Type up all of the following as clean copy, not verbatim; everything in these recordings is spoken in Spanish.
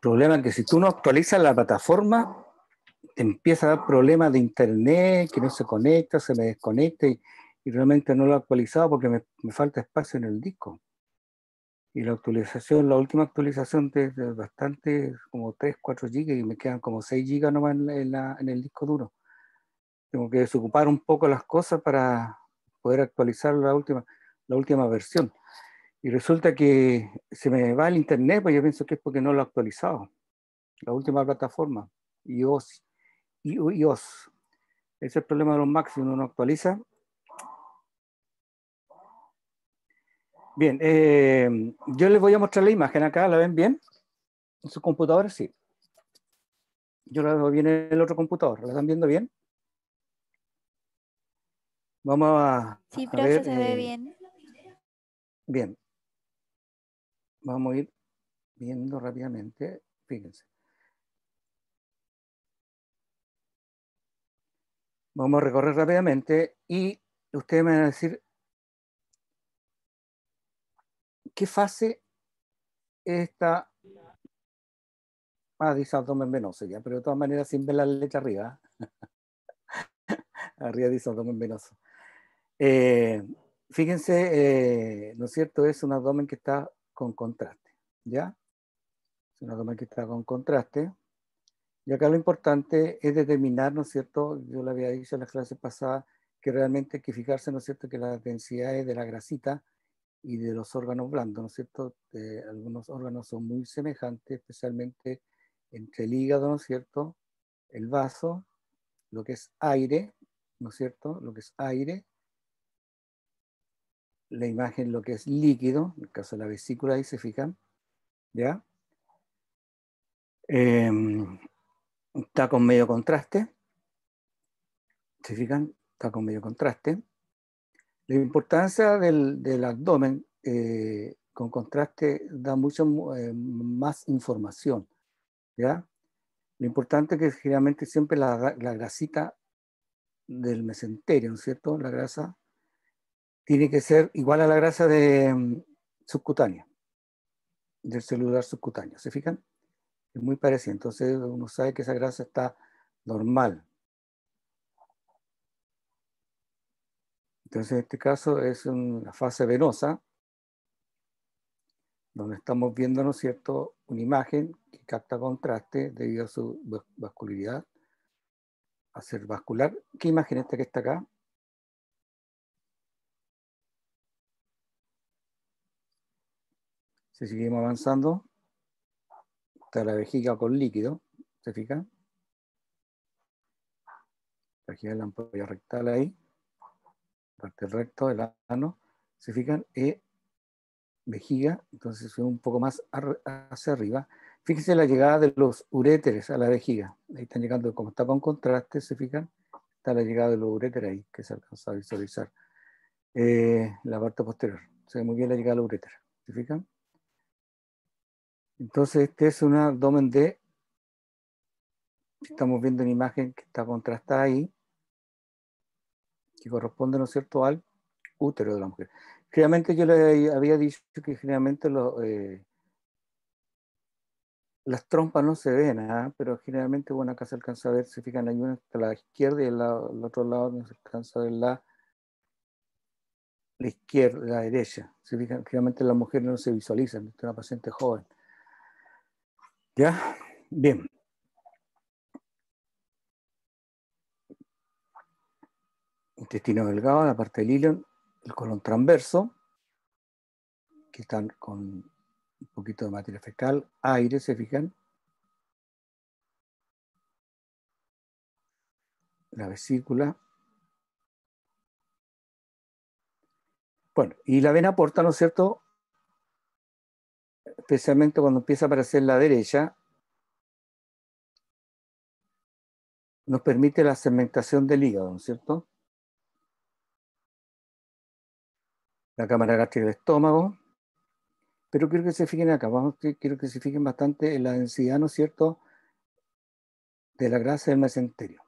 problema que si tú no actualizas la plataforma, te empieza a dar problemas de internet, que no se conecta, se me desconecta y realmente no lo he actualizado porque me falta espacio en el disco. Y la actualización, la última actualización de bastante, como 3, 4 gigas y me quedan como 6 gigas nomás en el disco duro. Tengo que desocupar un poco las cosas para poder actualizar la última versión. Y resulta que se me va el internet, pues yo pienso que es porque no lo he actualizado. La última plataforma, iOS. iOS. Ese es el problema de los Mac, si uno no actualiza. Bien, yo les voy a mostrar la imagen acá, ¿la ven bien? En sus computadores, sí. Yo la veo bien en el otro computador, ¿la están viendo bien? Vamos Sí, a profe, ver, se ve bien. bien, vamos a ir viendo rápidamente, fíjense. Vamos a recorrer rápidamente y ustedes me van a decir qué fase está. Dice abdomen venoso ya, pero de todas maneras sin ver la letra arriba. Arriba dice abdomen venoso. Eh, Fíjense, ¿no es cierto? Es un abdomen que está con contraste, ¿ya? Es un abdomen que está con contraste. Y acá lo importante es determinar, ¿no es cierto? Yo le había dicho en las clases pasadas que realmente hay que fijarse, ¿no es cierto?, que las densidades de la grasita y de los órganos blandos, ¿no es cierto? Algunos órganos son muy semejantes, especialmente entre el hígado, ¿no es cierto?, el vaso, lo que es aire, ¿no es cierto?, lo que es aire, la imagen, lo que es líquido, en el caso de la vesícula, ahí se fijan, ¿ya? Está con medio contraste, ¿se fijan? Está con medio contraste. La importancia del abdomen con contraste da mucho más información, ¿ya? Lo importante es que generalmente siempre la grasita del mesenterio, ¿no es cierto? La grasa tiene que ser igual a la grasa subcutánea, del celular subcutáneo, ¿se fijan? Es muy parecida, entonces uno sabe que esa grasa está normal. Entonces en este caso es una fase venosa, donde estamos viendo, ¿no es cierto?, una imagen que capta contraste debido a su vascularidad, a ser vascular. ¿Qué imagen es esta que está acá? Si seguimos avanzando, está la vejiga con líquido, ¿se fijan? La vejiga de la ampolla rectal ahí, parte del recto, del ano, ¿se fijan? Vejiga, entonces sube un poco más hacia arriba. Fíjense la llegada de los uréteres a la vejiga. Ahí están llegando, como está con contraste, ¿se fijan? Está la llegada de los uréteres ahí, que se alcanza a visualizar. La parte posterior. Se ve muy bien la llegada de los uréteres. ¿Se fijan? Entonces, este es un abdomen de. Estamos viendo una imagen que está contrastada ahí, que corresponde, ¿no es cierto?, al útero de la mujer. Generalmente yo le había dicho que generalmente las trompas no se ven, pero generalmente, bueno, acá se alcanza a ver, se fijan, hay una a la izquierda y el otro lado no se alcanza a ver la izquierda, la derecha. Se fijan, generalmente las mujeres no se visualizan, es una paciente joven. ¿Ya? Bien. Intestino delgado, la parte del ilion, el colon transverso, que están con un poquito de materia fecal, aire, se fijan. La vesícula. Bueno, y la vena porta, ¿no es cierto?, especialmente cuando empieza a aparecer la derecha, nos permite la segmentación del hígado, ¿no es cierto? La cámara gástrica del estómago. Pero quiero que se fijen acá, quiero que se fijen bastante en la densidad, ¿no es cierto?, de la grasa del mesenterio.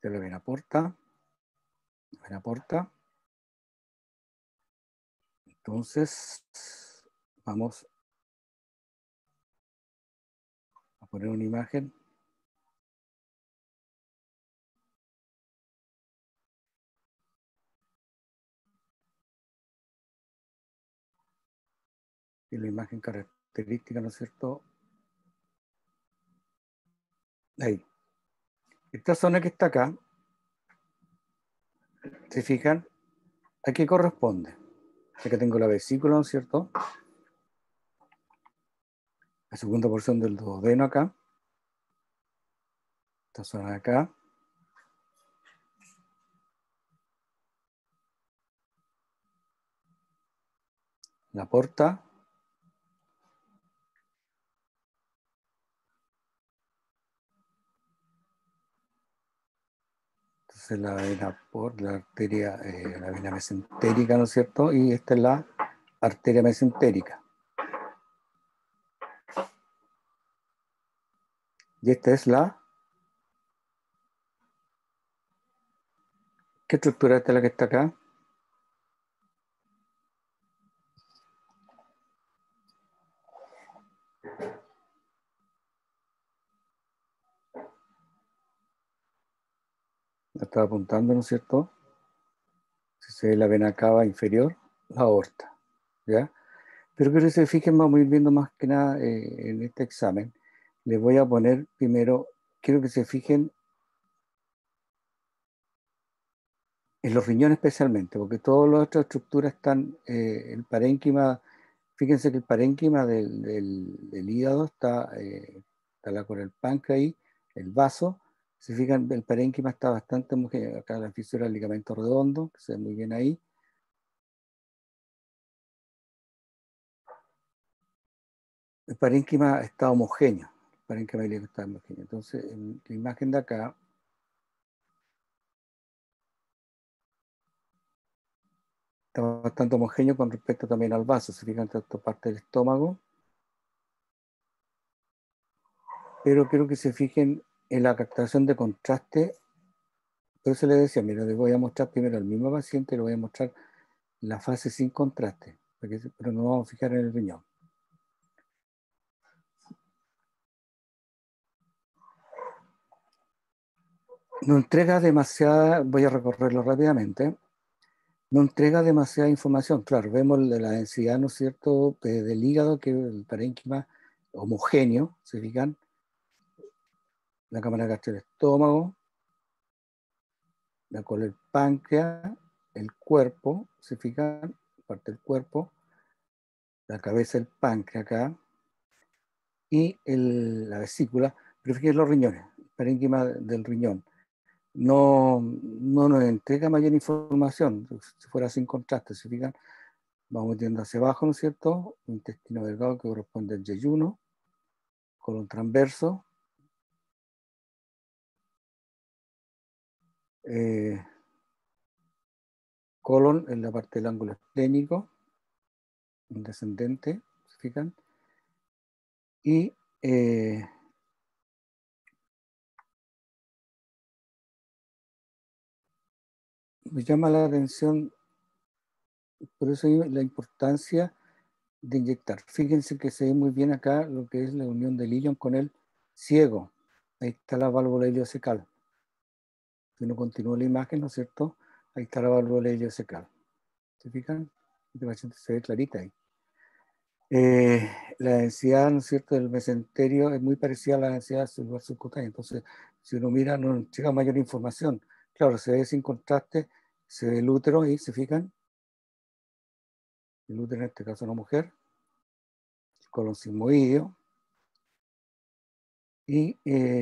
de la vena porta. Vena porta. Entonces, vamos a poner una imagen. Y la imagen característica, ¿no es cierto? Ahí. Esta zona que está acá, ¿se fijan? ¿A qué corresponde? Acá tengo la vesícula, ¿no es cierto? La segunda porción del duodeno acá. Esta zona de acá. La porta. Entonces la vena por la arteria, la vena mesentérica, ¿no es cierto? Y esta es la arteria mesentérica. Y esta es la... ¿Qué estructura esta es la que está acá? La estaba apuntando, ¿no es cierto? Si se ve la vena cava inferior, la aorta, ¿ya? Pero quiero que se fijen, vamos a ir viendo más que nada en este examen. Les voy a poner primero, quiero que se fijen en los riñones especialmente, porque todas las otras estructuras están, el parénquima, fíjense que el parénquima del hígado está con el páncreas ahí, el vaso, se fijan, el parénquima está bastante homogéneo, acá la fisura del ligamento redondo, que se ve muy bien ahí. El parénquima está homogéneo, el parénquima ilíaco está homogéneo. Entonces, en la imagen de acá, está bastante homogéneo con respecto también al vaso, se fijan esta parte del estómago, pero quiero que se fijen en la captación de contraste. Por eso les decía, mira, les voy a mostrar primero al mismo paciente, le voy a mostrar la fase sin contraste, pero nos vamos a fijar en el riñón. No entrega demasiada, voy a recorrerlo rápidamente, no entrega demasiada información. Claro, vemos la densidad, ¿no es cierto?, del hígado, que es el parénquima homogéneo, se fijan, la cámara gástrica del estómago, la cola del páncreas, el cuerpo, se fijan, parte del cuerpo, la cabeza del páncreas acá, y la vesícula, pero fíjense los riñones, el parénquima del riñón. No nos entrega mayor información, si fuera sin contraste, se fijan, vamos metiendo hacia abajo, ¿no es cierto? Intestino delgado que corresponde al yeyuno, colon transverso, colon en la parte del ángulo esplénico, descendente, ¿se fijan? Y me llama la atención, por eso la importancia de inyectar. Fíjense que se ve muy bien acá lo que es la unión del ilion con el ciego. Ahí está la válvula iliocecal. Si uno continúa la imagen, ¿no es cierto? Ahí está la válvula iliocecal. ¿Se fijan? Este paciente se ve clarita ahí. La densidad, ¿no es cierto?, del mesenterio es muy parecida a la densidad celular subcutánea. Entonces, si uno mira, no nos llega mayor información. Claro, se ve sin contraste, se ve el útero ahí, ¿se fijan? El útero en este caso una mujer, el colon sigmoideo. Y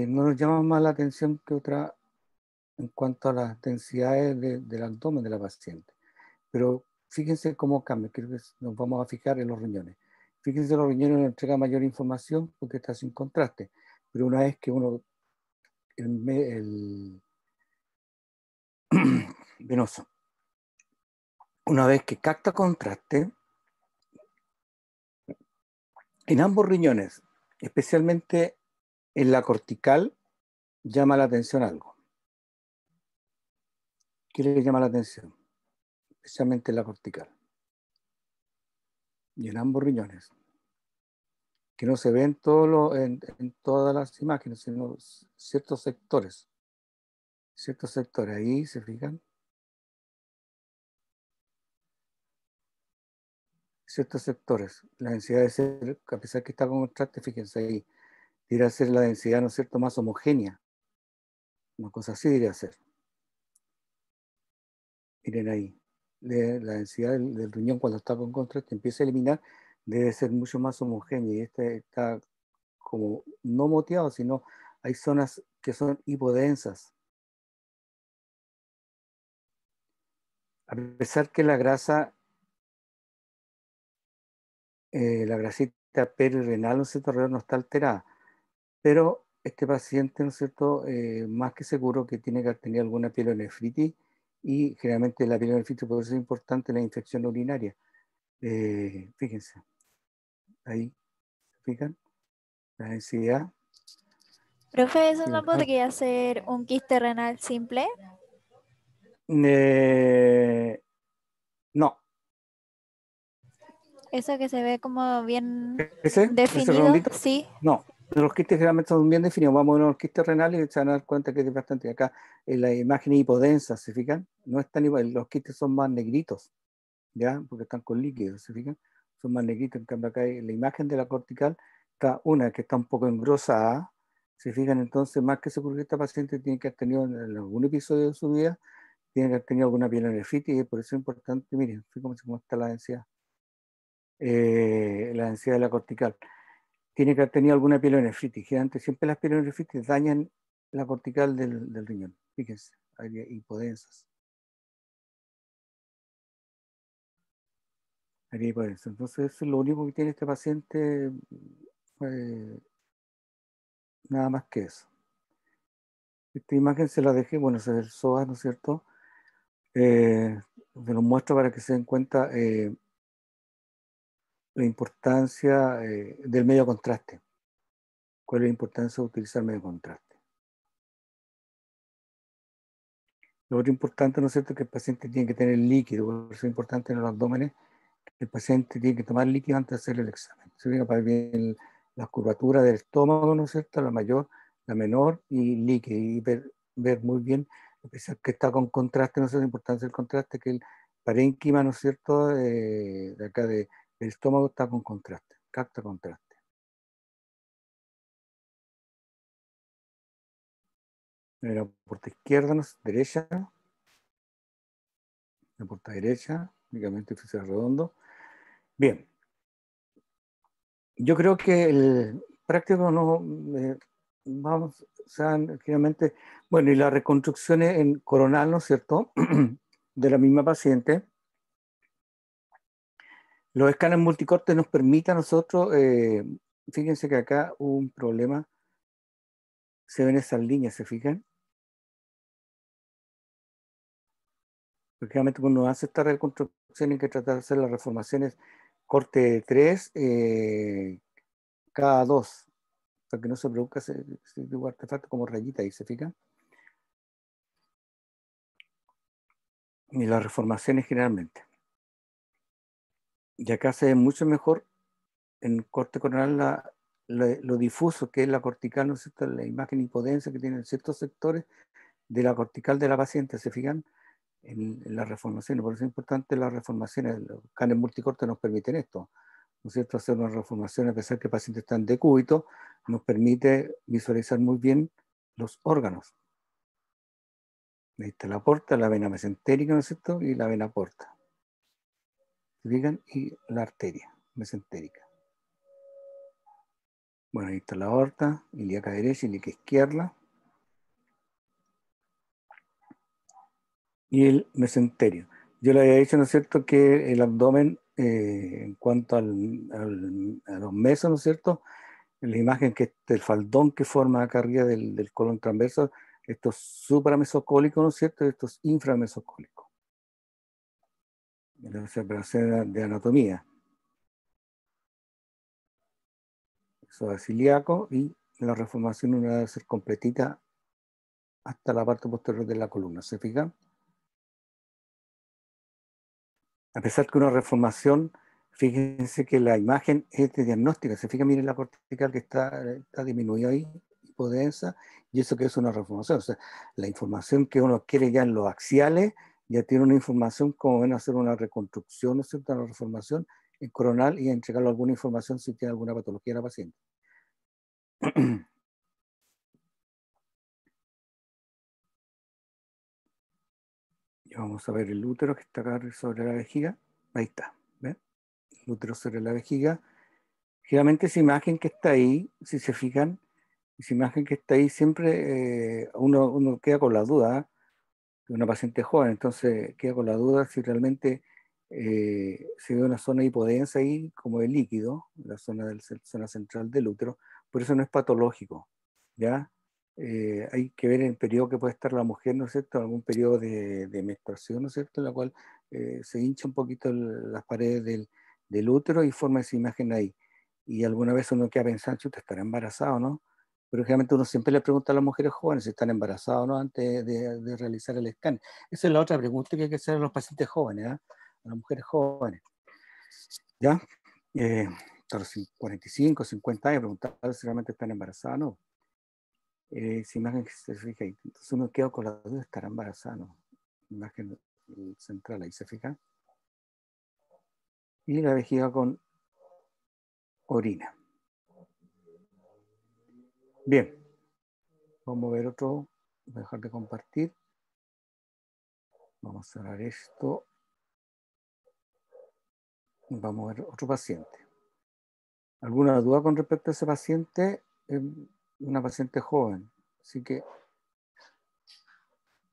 no nos llama más la atención que otra en cuanto a las densidades del abdomen de la paciente. Pero fíjense cómo cambia, creo que nos vamos a fijar en los riñones. Fíjense, los riñones nos entregan mayor información porque está sin contraste. Pero una vez que uno, el venoso, una vez que capta contraste, en ambos riñones, especialmente en la cortical, llama la atención algo. ¿Qué le llama la atención? Especialmente la cortical. Y en ambos riñones. Que no se ven en todas las imágenes, sino ciertos sectores. Ciertos sectores. Ahí se fijan. Ciertos sectores. La densidad de ser, a pesar que está con contraste, fíjense ahí, debería ser la densidad, ¿no es cierto?, más homogénea. Una cosa así debería ser. Miren ahí. La densidad del riñón cuando está con contraste empieza a eliminar, debe ser mucho más homogénea. Y este está como no moteado, sino hay zonas que son hipodensas. A pesar que la grasita perirenal, ¿no es cierto?, alrededor no está alterada, pero este paciente, ¿no es cierto?, más que seguro que tiene que tener alguna pielonefritis, y generalmente la pielonefritis puede ser importante en la infección urinaria. Fíjense, ahí, ¿se fijan? La densidad. Profe, ¿eso Sí, no podría ser un quiste renal simple? No, Eso que se ve como bien ese definido, rondito, sí. no. Los quistes generalmente son bien definidos. Vamos a ver los quistes renales y se van a dar cuenta que es bastante. Acá en la imagen hipodensa, ¿se fijan? No es tan igual, los quistes son más negritos, ¿ya? Porque están con líquidos, ¿se fijan? Son más negritos. En cambio, acá en la imagen de la cortical está una que está un poco engrosada. ¿Se fijan? Entonces, más que seguro que esta paciente tiene que haber tenido en algún episodio de su vida, tiene que haber tenido alguna pielonefritis, y por eso es importante, miren, fíjense cómo está la densidad de la cortical. Tiene que haber tenido alguna pielonefritis. Generalmente siempre las pielonefritis dañan la cortical del riñón. Fíjense, hay hipodensas. Hay hipodensas. Entonces, eso es lo único que tiene este paciente, nada más que eso. Esta imagen se la dejé, bueno, se ve el psoas, ¿no es cierto? Se los muestro para que se den cuenta la importancia del medio contraste. ¿Cuál es la importancia de utilizar medio contraste? Lo otro importante, ¿no es cierto?, es que el paciente tiene que tener líquido. Por eso es importante en los abdómenes, el paciente tiene que tomar líquido antes de hacer el examen. Se fija para ver la curvatura del estómago, ¿no es cierto?, la mayor, la menor, y líquido. Y ver muy bien, a pesar que está con contraste, no sé la importancia del contraste, que el parénquima, ¿no es cierto?, de acá del estómago está con contraste, capta contraste. En la puerta izquierda, derecha, la puerta derecha, únicamente oficial redondo. Bien, yo creo que el práctico no, vamos, o sea, generalmente, bueno, y las reconstrucciones en coronal, ¿no es cierto?, de la misma paciente, los escáneres multicorte nos permiten a nosotros, fíjense que acá hubo un problema, se ven esas líneas, ¿se fijan? Porque generalmente cuando uno hace esta reconstrucción hay que tratar de hacer las reformaciones corte 3 cada 2, para que no se produzca ese artefacto como rayita ahí, ¿se fijan? Y las reformaciones generalmente. Y acá se ve mucho mejor en corte coronal lo difuso que es la cortical, ¿no es cierto?, la imagen hipodensa que tienen ciertos sectores de la cortical de la paciente, ¿se fijan? En las reformaciones. Por eso es importante las reformaciones. Los escáneres multicorte nos permiten esto, ¿no es cierto?, hacer una reformación, a pesar que el paciente está en decúbito, nos permite visualizar muy bien los órganos. Ahí está la porta, la vena mesentérica, ¿no es cierto?, y la vena porta. ¿Se fijan? Y la arteria mesentérica. Bueno, ahí está la aorta, ilíaca derecha, ilíaca izquierda. Y el mesenterio. Yo le había dicho, ¿no es cierto?, que el abdomen, en cuanto a los mesos, ¿no es cierto?, en la imagen que el faldón que forma acá arriba del colon transverso, esto es supramesocólico, ¿no es cierto?, y esto es inframesocólico. Entonces, operación de anatomía. Eso es ilíaco, y la reformación una debe ser completita hasta la parte posterior de la columna. ¿Se fijan? A pesar que una reformación, fíjense que la imagen es de diagnóstica. Se fijan, miren la cortical que está disminuida ahí, hipodensa, y eso que es una reformación. O sea, la información que uno quiere ya en los axiales, ya tiene una información como ven a hacer una reconstrucción, ¿no es cierto?, una reformación en coronal y entregarle alguna información si tiene alguna patología a la paciente. Y vamos a ver el útero que está acá sobre la vejiga. Ahí está, ¿ven? El útero sobre la vejiga. Generalmente esa imagen que está ahí, si se fijan, esa imagen que está ahí siempre uno queda con la duda de una paciente joven, entonces queda con la duda si realmente se ve una zona hipodensa ahí como de líquido, la zona central del útero, por eso no es patológico, ¿ya? Hay que ver en el periodo que puede estar la mujer, ¿no es cierto?, algún periodo de menstruación, ¿no es cierto?, en la cual se hincha un poquito las paredes del útero y forma esa imagen ahí. Y alguna vez uno queda pensando, ¿usted estará embarazado, no? Pero generalmente uno siempre le pregunta a las mujeres jóvenes si están embarazadas o no antes de realizar el escáner. Esa es la otra pregunta que hay que hacer a los pacientes jóvenes, ¿eh? A las mujeres jóvenes. ¿Ya? A los 45, 50 años, preguntar si realmente están embarazadas o no. Si imagen que se fija ahí. Entonces uno queda con la duda, ¿estará embarazada o no? Imagen central ahí, ¿se fija? Y la vejiga con orina. Bien. Vamos a ver otro. Voy a dejar de compartir. Vamos a cerrar esto. Vamos a ver otro paciente. ¿Alguna duda con respecto a ese paciente? Una paciente joven. Así que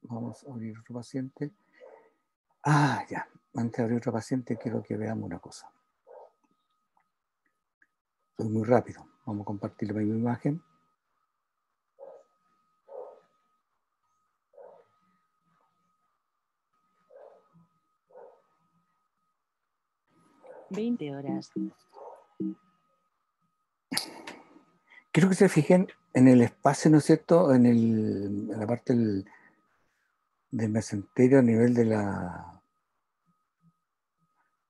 vamos a abrir otro paciente. Ah, ya. Antes de abrir otro paciente, quiero que veamos una cosa. Soy muy rápido. Vamos a compartir la misma imagen. $20. Quiero que se fijen en el espacio, ¿no es cierto? En la parte del mesenterio a nivel de la...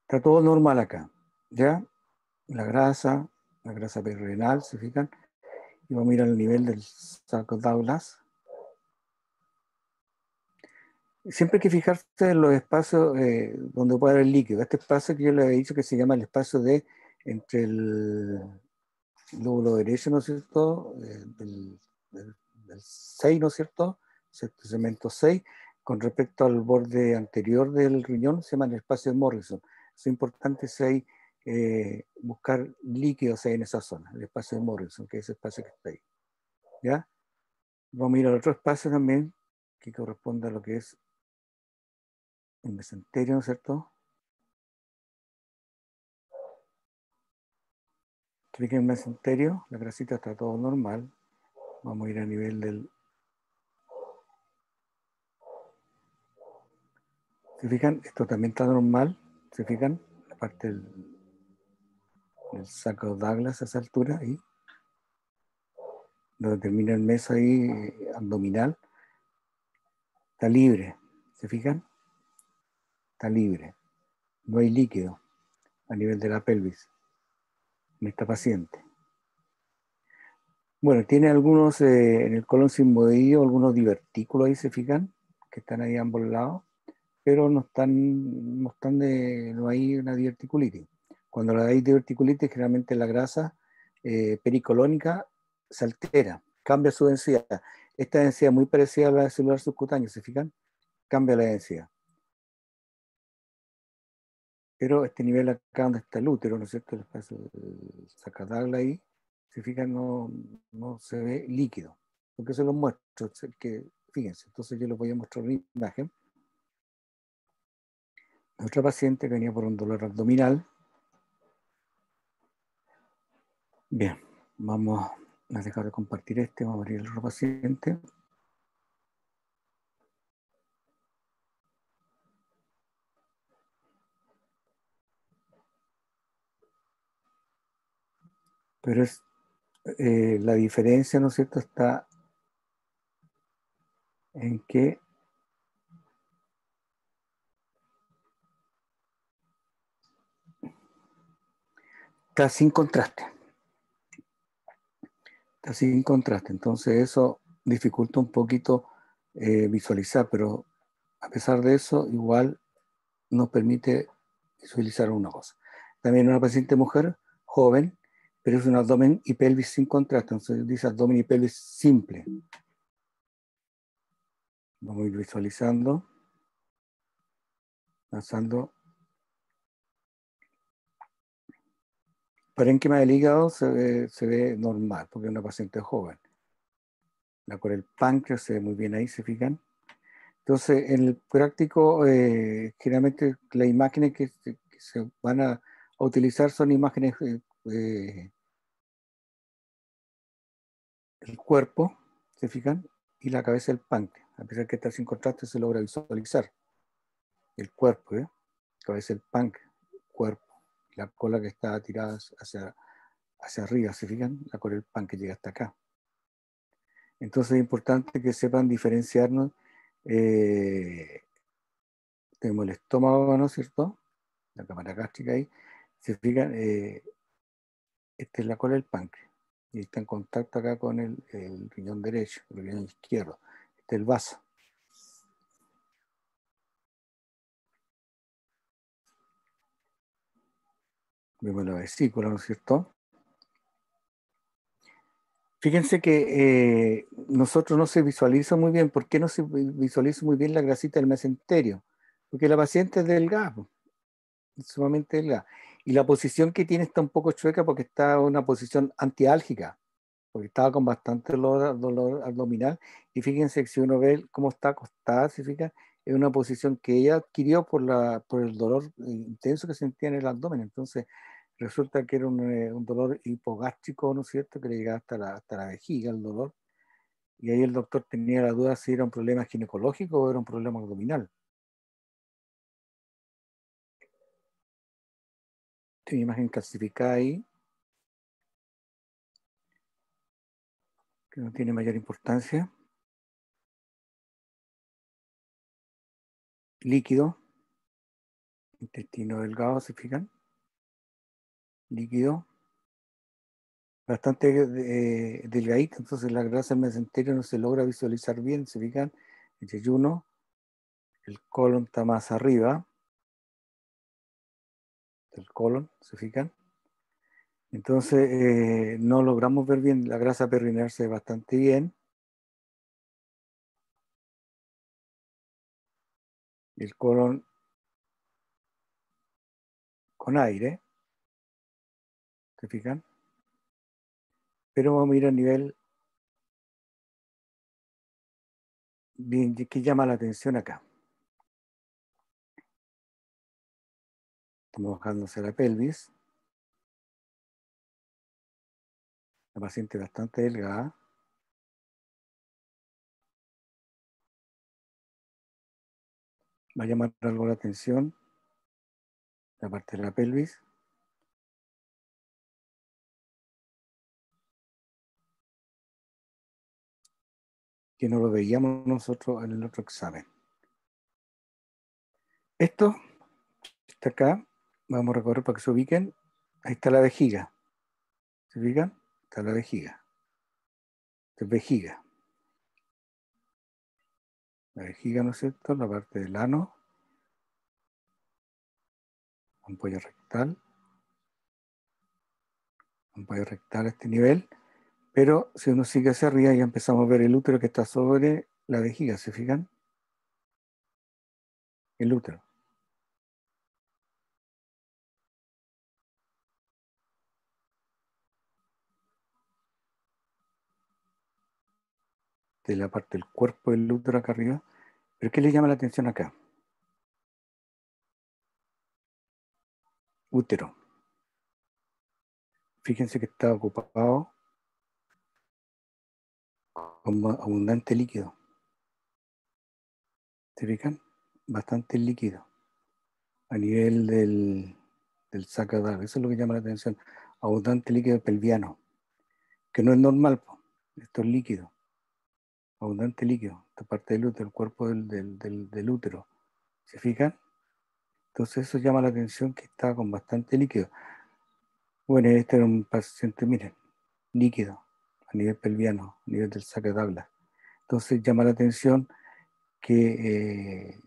Está todo normal acá, ¿ya? La grasa perirenal, ¿se fijan? Y vamos a ir al nivel del saco Douglas. Siempre hay que fijarse en los espacios donde puede haber líquido. Este espacio que yo le había dicho que se llama el espacio entre el lóbulo derecho, ¿no es cierto? Del 6, ¿no es cierto? Segmento 6, con respecto al borde anterior del riñón, se llama el espacio de Morrison. Es importante si hay, buscar líquidos ahí en esa zona, el espacio de Morrison, que es el espacio que está ahí. ¿Ya? Vamos a ir al otro espacio también, que corresponde a lo que es el mesenterio, ¿no es cierto? Clic en el mesenterio, la grasita está todo normal. Vamos a ir a nivel del... ¿Se fijan? Esto también está normal. ¿Se fijan? La parte del saco Douglas a esa altura, ahí. Donde termina el meso ahí, abdominal. Está libre. ¿Se fijan? Está libre. No hay líquido a nivel de la pelvis en esta paciente. Bueno, tiene algunos en el colon sigmoideo, algunos divertículos ahí, ¿se fijan? Que están ahí a ambos lados, pero no hay una diverticulitis. Cuando la hay diverticulitis, generalmente la grasa pericolónica se altera, cambia su densidad. Esta densidad es muy parecida a la celular subcutánea, ¿se fijan? Cambia la densidad. Pero este nivel acá donde está el útero, ¿no es cierto? El espacio del sacadagla ahí, se fijan, no se ve líquido. Porque se los muestro, que, fíjense, entonces yo les voy a mostrar una imagen. Otra paciente que venía por un dolor abdominal. Bien, vamos a dejar de compartir vamos a abrir el otro paciente. Pero es la diferencia, ¿no es cierto?, está en que está sin contraste. Está sin contraste. Entonces eso dificulta un poquito visualizar, pero a pesar de eso, igual nos permite visualizar una cosa. También una paciente mujer, joven, pero es un abdomen y pelvis sin contraste. Entonces dice abdomen y pelvis simple. Vamos a ir visualizando, pasando. Parénquima del hígado se ve normal, porque es una paciente joven. La por el páncreas se ve muy bien ahí, ¿se fijan? Entonces, en el práctico, generalmente las imágenes que se van a utilizar son imágenes del cuerpo, ¿se fijan? Y la cabeza del páncreas. A pesar que está sin contraste, se logra visualizar el cuerpo, ¿eh? Cabeza del páncreas, cuerpo. La cola que está tirada hacia arriba, ¿se fijan? La cola del páncreas llega hasta acá. Entonces es importante que sepan diferenciarnos. Tenemos el estómago, ¿no es cierto? La cámara gástrica ahí. Se fijan, esta es la cola del páncreas. Y está en contacto acá con el riñón derecho, el riñón izquierdo. Este es el vaso. Vemos la vesícula, ¿no es cierto? Fíjense que nosotros no se visualiza muy bien. ¿Por qué no se visualiza muy bien la grasita del mesenterio? Porque la paciente es delgada, sumamente delgada. Y la posición que tiene está un poco chueca porque está en una posición antiálgica, porque estaba con bastante dolor abdominal. Y fíjense que si uno ve cómo está acostada, se fija, es una posición que ella adquirió por el dolor intenso que sentía en el abdomen. Entonces, resulta que era un dolor hipogástrico, ¿no es cierto?, que le llegaba hasta la vejiga el dolor. Y ahí el doctor tenía la duda si era un problema ginecológico o era un problema abdominal. Tiene imagen calcificada ahí, que no tiene mayor importancia. Líquido, intestino delgado, ¿se fijan? Líquido, bastante delgadito, entonces la grasa del mesenterio no se logra visualizar bien, ¿se fijan? El yeyuno, el colon está más arriba del colon, ¿se fijan? Entonces no logramos ver bien, la grasa perineal se ve bastante bien. El colon con aire, ¿se fijan? Pero vamos a ir a nivel bien que llama la atención acá. Estamos bajándose la pelvis. La paciente bastante delgada. Va a llamar algo la atención la parte de la pelvis. Que no lo veíamos nosotros en el otro examen. Esto está acá. Vamos a recorrer para que se ubiquen. Ahí está la vejiga. ¿Se ubican? Está la vejiga. Esta es vejiga. La vejiga, ¿no es cierto? La parte del ano. Ampolla rectal. Ampolla rectal a este nivel. Pero si uno sigue hacia arriba ya empezamos a ver el útero que está sobre la vejiga. ¿Se fijan? El útero. De la parte del cuerpo del útero acá arriba. ¿Pero qué le llama la atención acá? Útero. Fíjense que está ocupado con abundante líquido. ¿Se fijan? Bastante líquido. A nivel del saco de agua. Eso es lo que llama la atención. Abundante líquido pelviano. Que no es normal. Esto es líquido. Abundante líquido. Esta parte del útero, el cuerpo del útero. ¿Se fijan? Entonces eso llama la atención que está con bastante líquido. Bueno, este era un paciente, miren, líquido, a nivel pelviano, a nivel del saco de tabla. Entonces llama la atención que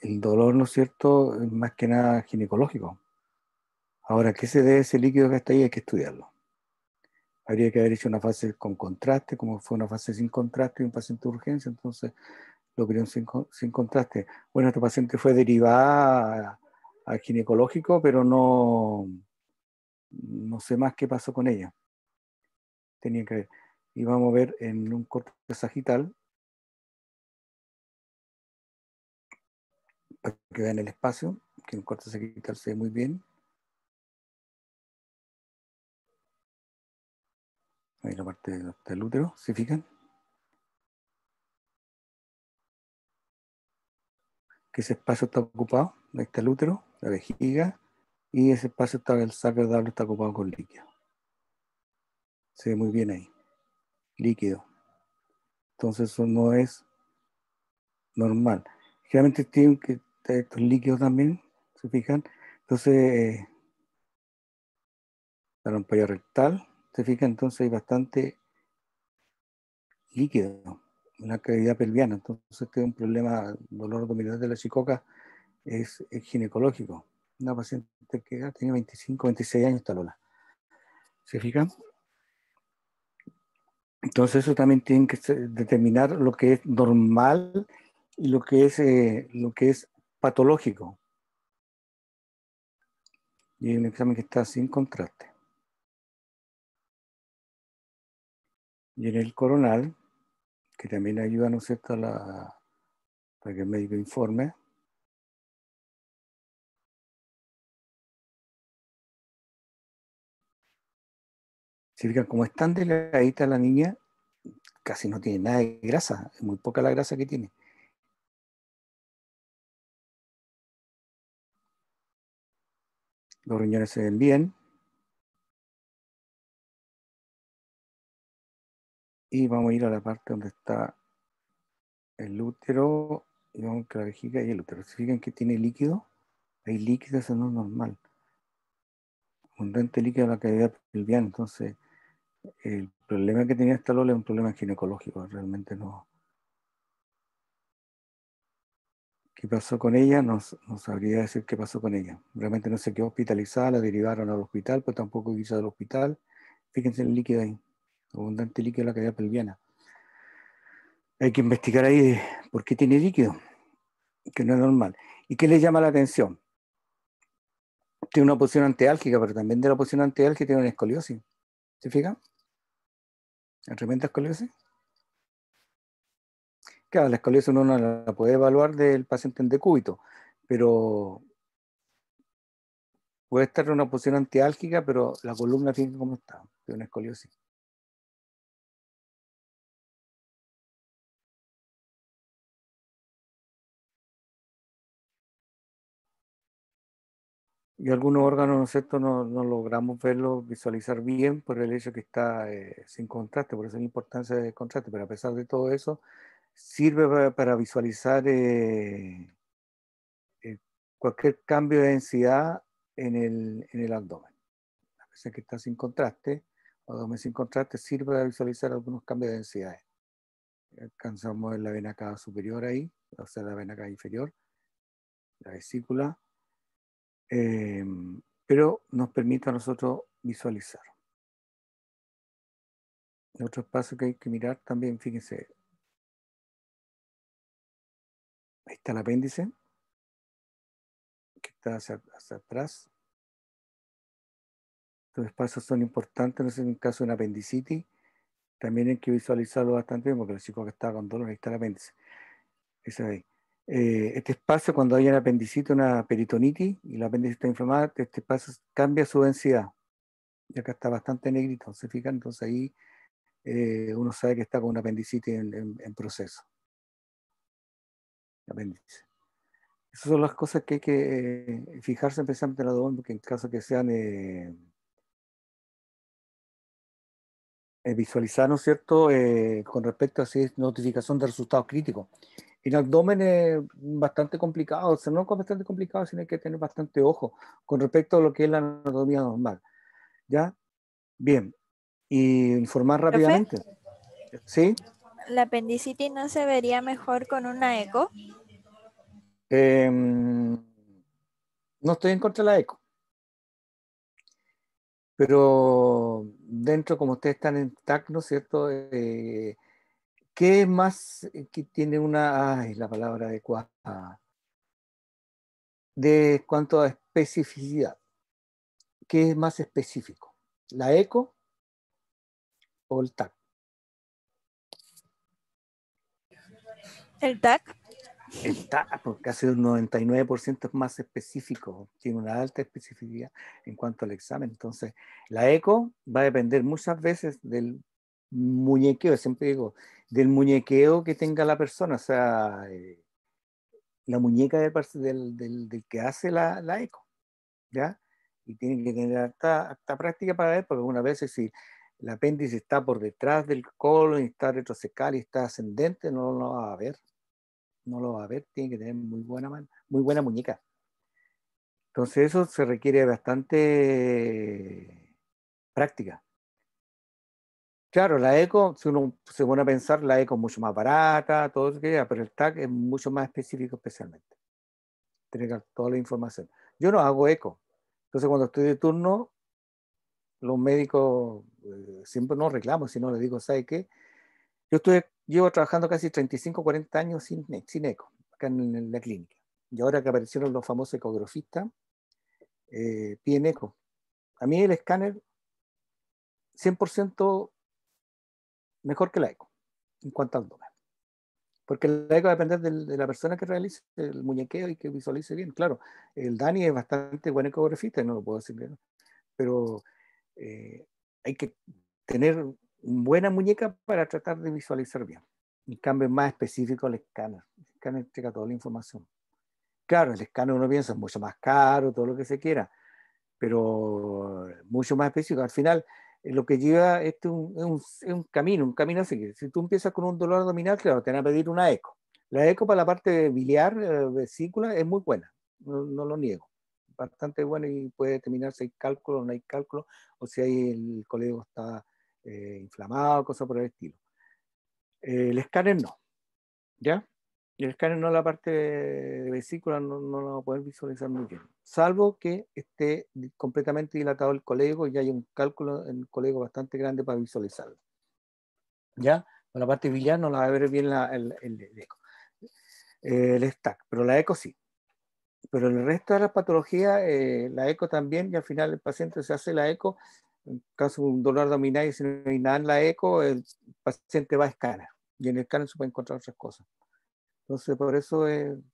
el dolor, ¿no es cierto?, es más que nada ginecológico. Ahora, ¿qué se debe a ese líquido que está ahí? Hay que estudiarlo. Habría que haber hecho una fase con contraste, como fue una fase sin contraste y un paciente de urgencia, entonces lo operaron sin contraste. Bueno, este paciente fue derivada a ginecológico, pero no sé más qué pasó con ella. Tenía que ver. Y vamos a ver en un corte sagital, para que vean el espacio, que un corte sagital se ve muy bien. Ahí la parte del útero, ¿se fijan? Que ese espacio está ocupado, ahí está el útero, la vejiga, y ese espacio está, el saco de está ocupado con líquido. Se ve muy bien ahí, líquido. Entonces eso no es normal. Generalmente tienen que tener estos líquidos también, ¿se fijan? Entonces, la ampolla rectal, ¿se fijan? Entonces hay bastante líquido en la cavidad pelviana. Entonces este es un problema, dolor abdominal de la chicoca, es ginecológico. Una paciente que tenía 25, 26 años, esta Lola. ¿Se fijan? Entonces eso también tiene que determinar lo que es normal y lo que es patológico. Y hay un examen que está sin contraste. Y en el coronal, que también ayuda, ¿no es cierto?, para que el médico informe. Si fijan, como es tan delgadita la niña, casi no tiene nada de grasa, es muy poca la grasa que tiene. Los riñones se ven bien. Y vamos a ir a la parte donde está el útero, y vamos a la vejiga y el útero. Si fijan que tiene líquido, hay líquido, eso no es normal. Abundante líquido en la cavidad pelviana, entonces el problema que tenía esta Lola es un problema ginecológico, realmente no. ¿Qué pasó con ella? No sabría decir qué pasó con ella. Realmente no se quedó hospitalizada, la derivaron al hospital, pero tampoco quiso del hospital. Fíjense el líquido ahí, abundante líquido en la cavidad pelviana. Hay que investigar ahí por qué tiene líquido, que no es normal. ¿Y qué le llama la atención? Tiene una posición antiálgica, pero también de la posición antiálgica tiene una escoliosis. ¿Se fijan? La tremenda escoliosis. Claro, la escoliosis uno no la puede evaluar del paciente en decúbito, pero puede estar en una posición antiálgica, pero la columna tiene como está, tiene una escoliosis. Y algunos órganos, ¿no es cierto?, no logramos verlos, visualizar bien por el hecho que está sin contraste, por eso es la importancia del contraste, pero a pesar de todo eso, sirve para visualizar eh, cualquier cambio de densidad en el abdomen. A pesar que está sin contraste, abdomen sin contraste, sirve para visualizar algunos cambios de densidades. Alcanzamos en la vena cava superior ahí, o sea, la vena cava inferior, la vesícula, eh, pero nos permite a nosotros visualizar. Otro espacio que hay que mirar también, fíjense, ahí está el apéndice, que está hacia atrás. Estos espacios son importantes, no sé, en el caso de una apendicitis, también hay que visualizarlo bastante bien, porque el chico que está con dolor, ahí está el apéndice. Ese de ahí. Este espacio, cuando hay una apendicitis, una peritonitis, y la apéndice está inflamada, este espacio cambia su densidad. Y acá está bastante negrito, ¿se fijan? Entonces ahí uno sabe que está con una apendicitis en proceso. Apéndice. Esas son las cosas que hay que fijarse especialmente en la abdomen, porque en caso que sean visualizar, ¿no es cierto?, con respecto a si es notificación de resultados críticos. El abdomen es bastante complicado, o sea, no es bastante complicado, sino hay que tener bastante ojo con respecto a lo que es la anatomía normal. ¿Ya? Bien. Y informar Profe, rápidamente. ¿Sí? ¿la apendicitis no se vería mejor con una eco? No estoy en contra de la eco, pero dentro, como ustedes están en TAC, ¿no es cierto? ¿Qué es más que tiene una, ay, la palabra adecuada, de cuanto a especificidad? ¿Qué es más específico? ¿La eco o el TAC? ¿El TAC? El TAC, porque casi un 99% es más específico, tiene una alta especificidad en cuanto al examen. Entonces, la eco va a depender muchas veces del muñequeo, siempre digo, del muñequeo que tenga la persona, o sea, la muñeca del que hace la eco, ¿ya? Y tiene que tener harta práctica para ver, porque algunas veces si el apéndice está por detrás del colon y está retrocecal y está ascendente, no lo va a ver, no lo va a ver, tiene que tener muy buena mano, muy buena muñeca. Entonces eso se requiere bastante práctica. Claro, la eco, si uno se pone a pensar, la eco es mucho más barata, todo eso que quiera, pero el TAC es mucho más específico especialmente. Tener toda la información. Yo no hago eco. Entonces cuando estoy de turno, los médicos siempre no reclamo, sino les digo, ¿sabe qué? Llevo trabajando casi 35, 40 años sin eco, acá en la clínica. Y ahora que aparecieron los famosos ecografistas, piden eco. A mí el escáner 100% mejor que la eco en cuanto al abdomen. Porque la eco va a depender de la persona que realice el muñequeo y que visualice bien. Claro, el Dani es bastante buen ecografista, no lo puedo decir bien, pero eh, hay que tener buena muñeca para tratar de visualizar bien. En cambio, es más específico el escáner. El escáner entrega toda la información. Claro, el escáner uno piensa es mucho más caro, todo lo que se quiera, pero mucho más específico. Al final, lo que lleva esto es un camino, un camino a seguir. Si tú empiezas con un dolor abdominal, claro, te van a pedir una eco. La eco para la parte biliar, vesícula, es muy buena, no lo niego. Bastante buena y puede determinar si hay cálculo o no hay cálculo, o si hay el colegio está inflamado, cosas por el estilo. El escáner no, ¿ya? Y el escáner no, la parte de vesícula no lo va a poder visualizar muy bien, salvo que esté completamente dilatado el colega y haya un cálculo en el colega bastante grande para visualizarlo. ¿Ya? Con la parte biliar no la va a ver bien el eco. El stack, pero la eco sí. Pero el resto de las patologías, la eco también, y al final el paciente se hace la eco, en caso de un dolor abdominal y si no hay nada en la eco, el paciente va a escáner, y en el escáner se puede encontrar otras cosas. Entonces, por eso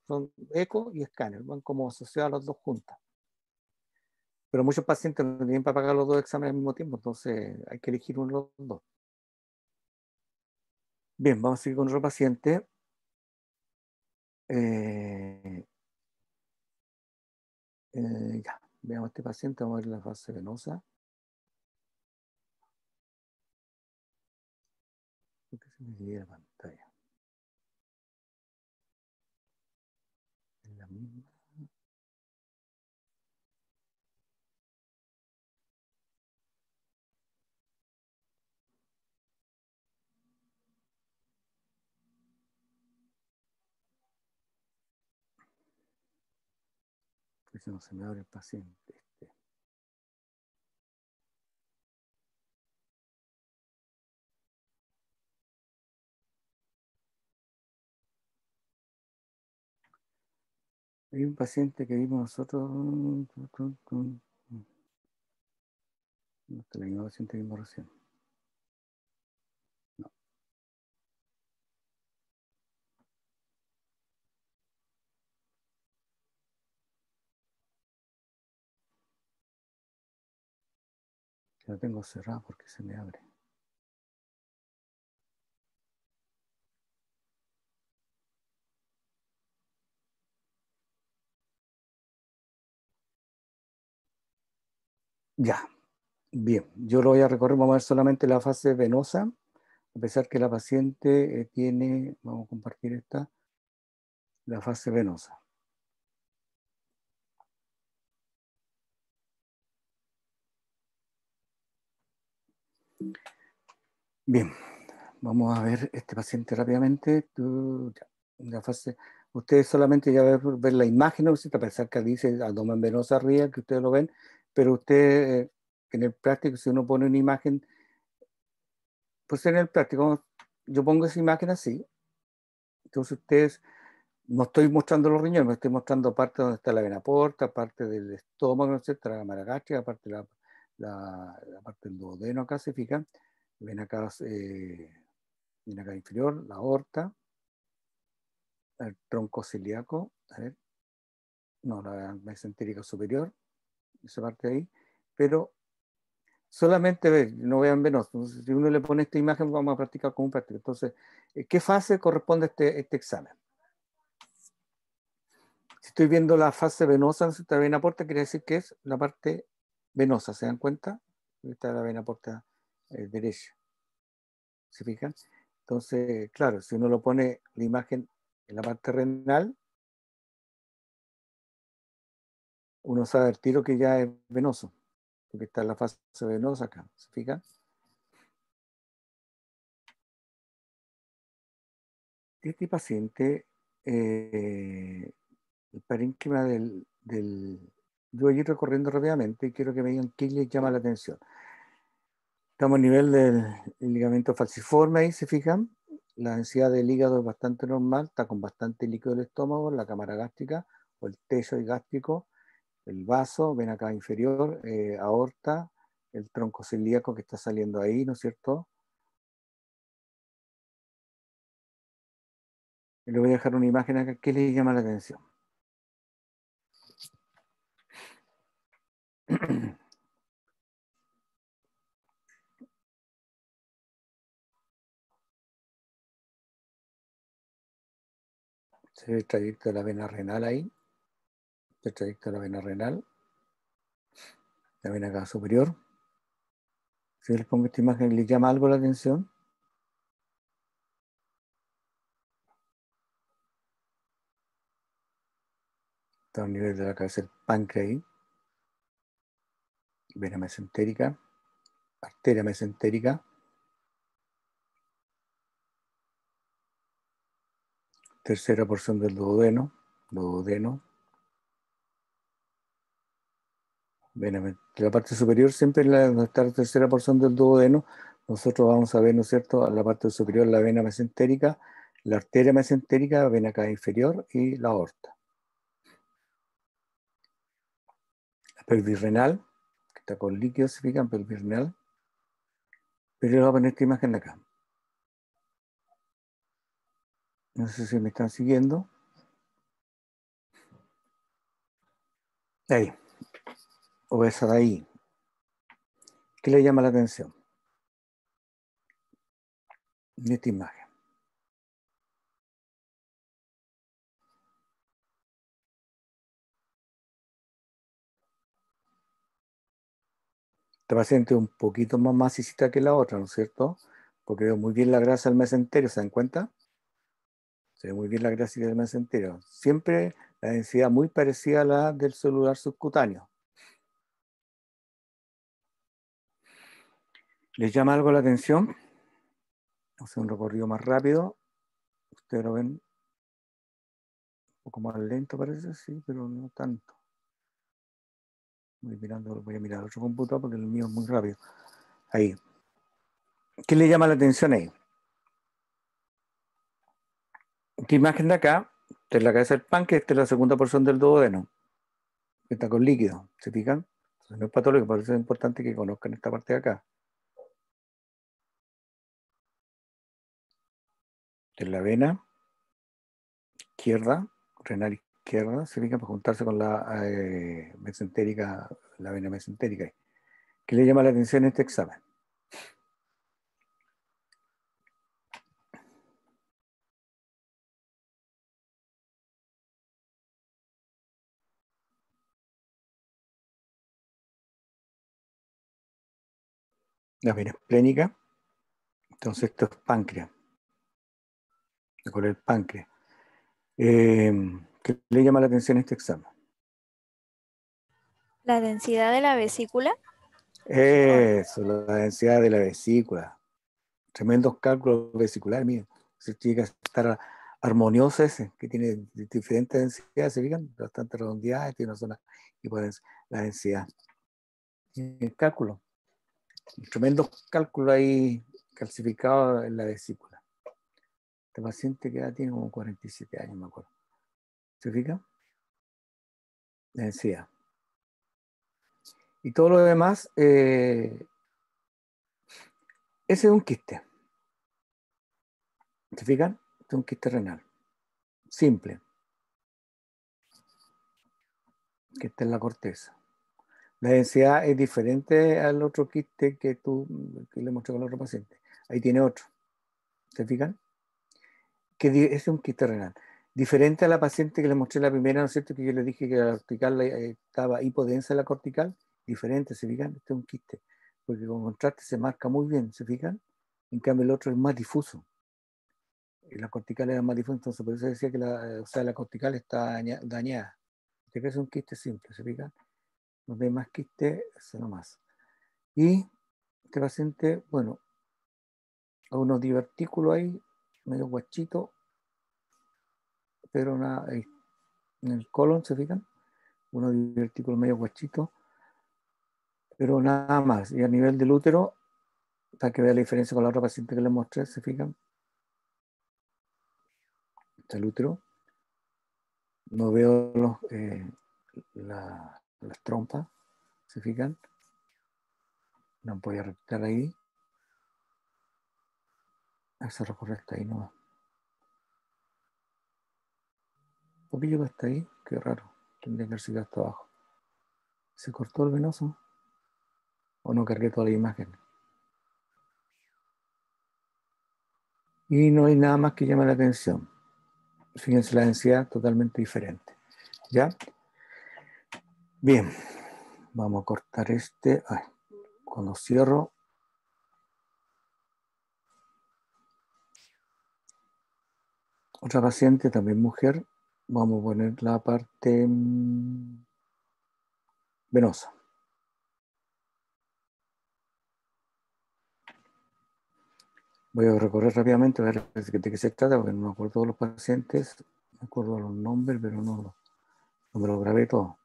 son eco y escáner, van como asociados a las dos juntas. Pero muchos pacientes no tienen para pagar los dos exámenes al mismo tiempo, entonces hay que elegir uno de los dos. Bien, vamos a seguir con otro paciente. Eh, ya, veamos a este paciente, vamos a ver la fase venosa. ¿Por qué se me divide la pantalla? Es la misma. Pues no se me abre el paciente. Hay un paciente que vimos nosotros. No, este es el mismo paciente que vimos recién. No, que lo tengo cerrado porque se me abre. Ya, bien. Yo lo voy a recorrer, vamos a ver solamente la fase venosa, a pesar que la paciente tiene, vamos a compartir esta, la fase venosa. Bien, vamos a ver este paciente rápidamente. La fase, ustedes solamente ya ver la imagen, ¿no? Si te pensar que dice abdomen venoso arriba, que ustedes lo ven, pero usted en el práctico, si uno pone una imagen, pues en el práctico, yo pongo esa imagen así, entonces ustedes, no estoy mostrando los riñones, me estoy mostrando parte donde está la vena porta, parte del estómago, ¿no es cierto? La cámara gástrica, parte la parte del duodeno acá, se fijan, ven acá, ven acá inferior, la aorta, el tronco celíaco, a ver, no, la mesentérica superior, esa parte de ahí, pero solamente ver, no vean venoso. Entonces, si uno le pone esta imagen, vamos a practicar como un práctico. Entonces, ¿qué fase corresponde a este examen? Si estoy viendo la fase venosa, esta vena porta, quiere decir que es la parte venosa, ¿se dan cuenta? Esta es la vena porta derecha, ¿se fijan? Entonces, claro, si uno lo pone la imagen en la parte renal, uno sabe el tiro que ya es venoso, porque está en la fase venosa acá, ¿se fijan? Este paciente, el parénquima yo voy a ir recorriendo rápidamente y quiero que me digan qué les llama la atención. Estamos a nivel del ligamento falciforme, ahí se fijan, la densidad del hígado es bastante normal, está con bastante líquido del estómago, la cámara gástrica o el techo gástrico, el vaso, ven acá inferior, aorta, el tronco celíaco que está saliendo ahí, ¿no es cierto? Y le voy a dejar una imagen acá, ¿qué les llama la atención? Se ve el trayecto de la vena renal ahí, el trayecto de la vena renal, la vena acá superior. Si les pongo esta imagen, ¿les llama algo la atención? Está a nivel de la cabeza el páncreas ahí, vena mesentérica, arteria mesentérica, tercera porción del duodeno, vena, la parte superior siempre donde está la tercera porción del duodeno, nosotros vamos a ver, ¿no es cierto?, la parte superior la vena mesentérica, la arteria mesentérica, vena acá inferior y la aorta. La pelvis renal, que está con líquido, se fijan, pelvis renal, pero yo voy a poner esta imagen de acá. No sé si me están siguiendo. Ahí, o esa de ahí. ¿Qué le llama la atención? En esta imagen. Esta paciente es un poquito más masicita que la otra, ¿no es cierto? Porque veo muy bien la grasa del mesenterio, ¿se dan cuenta? Se ve muy bien la grasa del mesenterio. Siempre la densidad muy parecida a la del celular subcutáneo. ¿Les llama algo la atención? Vamos a hacer un recorrido más rápido. Ustedes lo ven un poco más lento parece, sí, pero no tanto. Voy a mirar otro computador porque el mío es muy rápido. Ahí. ¿Qué le llama la atención ahí? Esta imagen de acá, esta es la cabeza del páncreas, esta es la segunda porción del duodeno, que está con líquido, ¿se fijan? Entonces, no es patológico, por eso es importante que conozcan esta parte de acá. Esta es la vena izquierda, renal izquierda, se fijan para juntarse con la mesentérica, la vena mesentérica. ¿Qué le llama la atención en este examen? La vena esplénica, entonces esto es páncreas, de color páncreas. ¿Qué le llama la atención en este examen? La densidad de la vesícula. Eso, la densidad de la vesícula. Tremendos cálculos vesiculares, mira. Se tiene que estar armonioso ese, que tiene diferentes densidades, ¿se fijan? Bastante redondeadas, tiene una zona hipodensa, la densidad. Y el cálculo, un tremendo cálculo ahí calcificado en la vesícula. Este paciente que ya tiene como 47 años, me acuerdo. ¿Se fijan? La densidad. Y todo lo demás, ese es un quiste. ¿Se fijan? Este es un quiste renal. Simple. Que está en la corteza. La densidad es diferente al otro quiste que le mostré con el otro paciente. Ahí tiene otro. ¿Se fijan? Ese es un quiste renal. Diferente a la paciente que le mostré la primera, ¿no es cierto? Que yo le dije que la cortical estaba hipodensa la cortical. Diferente, ¿se fijan? Este es un quiste. Porque con contraste se marca muy bien, ¿se fijan? En cambio el otro es más difuso. Y la cortical era más difusa, entonces por eso decía que la cortical está dañada. Este es un quiste simple, ¿se fijan? Los demás quistes, eso nomás. Y este paciente, bueno, a unos divertículos ahí, medio guachito, pero en el colon, ¿se fijan? Unos divertículos medio guachitos, pero nada más. Y a nivel del útero, para que vea la diferencia con la otra paciente que le mostré, ¿se fijan? Está el útero. No veo las trompas, ¿se fijan? No voy a rectar ahí. Esa recorrecta ahí nomás. ¿Por qué llegó hasta ahí? Qué raro. Tendría que haber sido hasta abajo. ¿Se cortó el venoso? ¿O no cargué toda la imagen? Y no hay nada más que llame la atención. Fíjense la densidad totalmente diferente. ¿Ya? Bien. Vamos a cortar este. Ay, cuando cierro. Otra paciente, también mujer. Vamos a poner la parte venosa. Voy a recorrer rápidamente a ver de qué se trata, porque no me acuerdo de los pacientes. Me acuerdo de los nombres, pero no me lo grabé todo.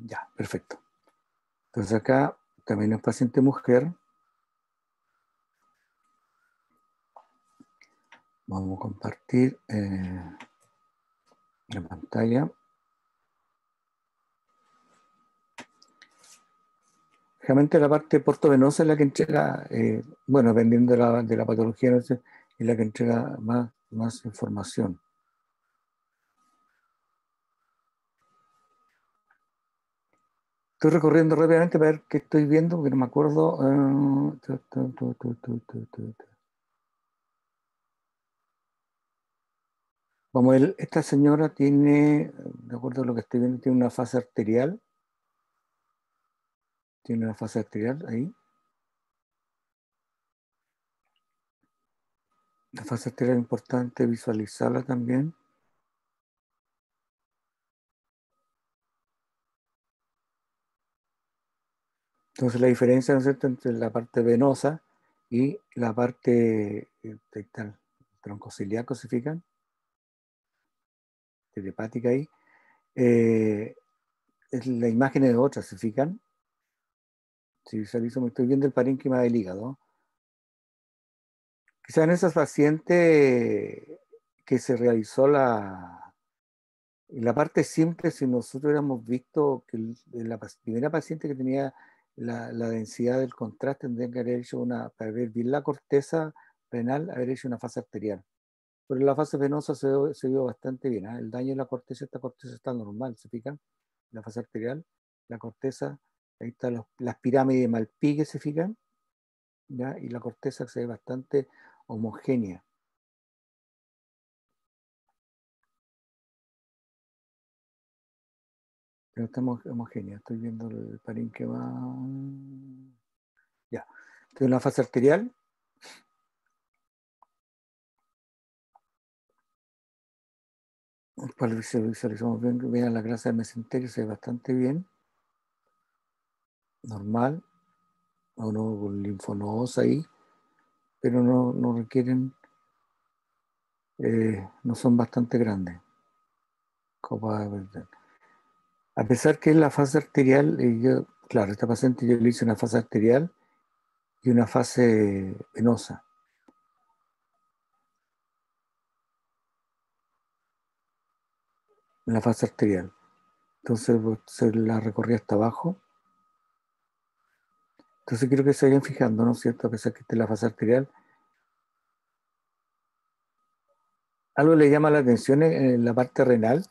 Ya, perfecto. Entonces acá también es paciente mujer. Vamos a compartir la pantalla. Realmente la parte portovenosa es la que entrega, bueno, dependiendo de la patología, no sé, es la que entrega más información. Estoy recorriendo rápidamente para ver qué estoy viendo, porque no me acuerdo. Vamos a ver, esta señora tiene, de acuerdo a lo que estoy viendo, tiene una fase arterial. Tiene una fase arterial ahí. La fase arterial es importante visualizarla también. Entonces la diferencia, ¿no es cierto?, entre la parte venosa y la parte del tronco ciliaco, ¿se fijan? Telepática ahí. La imagen es otra, ¿se fijan? Si visualizo, me estoy viendo el parénquima del hígado. Quizás en esas pacientes que se realizó la parte simple, si nosotros hubiéramos visto que la primera paciente que tenía la densidad del contraste, tendría que haber hecho para ver bien la corteza renal, haber hecho una fase arterial. Pero la fase venosa se vio bastante bien. ¿Eh? El daño en la corteza, esta corteza está normal, ¿se fijan? La fase arterial, la corteza, ahí están las pirámides de Malpighi, ¿se fijan? ¿Ya? Y la corteza se ve bastante homogénea. Pero está homogénea. Estoy viendo el parénquima. Ya. Entonces, la fase arterial. Visualizamos bien, vean la grasa del mesenterio, se ve bastante bien. normal, o no con linfonodos ahí, pero no requieren, no son bastante grandes. Copa de- A pesar que la fase arterial, claro, esta paciente yo le hice una fase arterial y una fase venosa. En la fase arterial. Entonces pues, se la recorrí hasta abajo. Entonces quiero que se vayan fijando, ¿no es cierto? A pesar que esté en la fase arterial. Algo le llama la atención en la parte renal.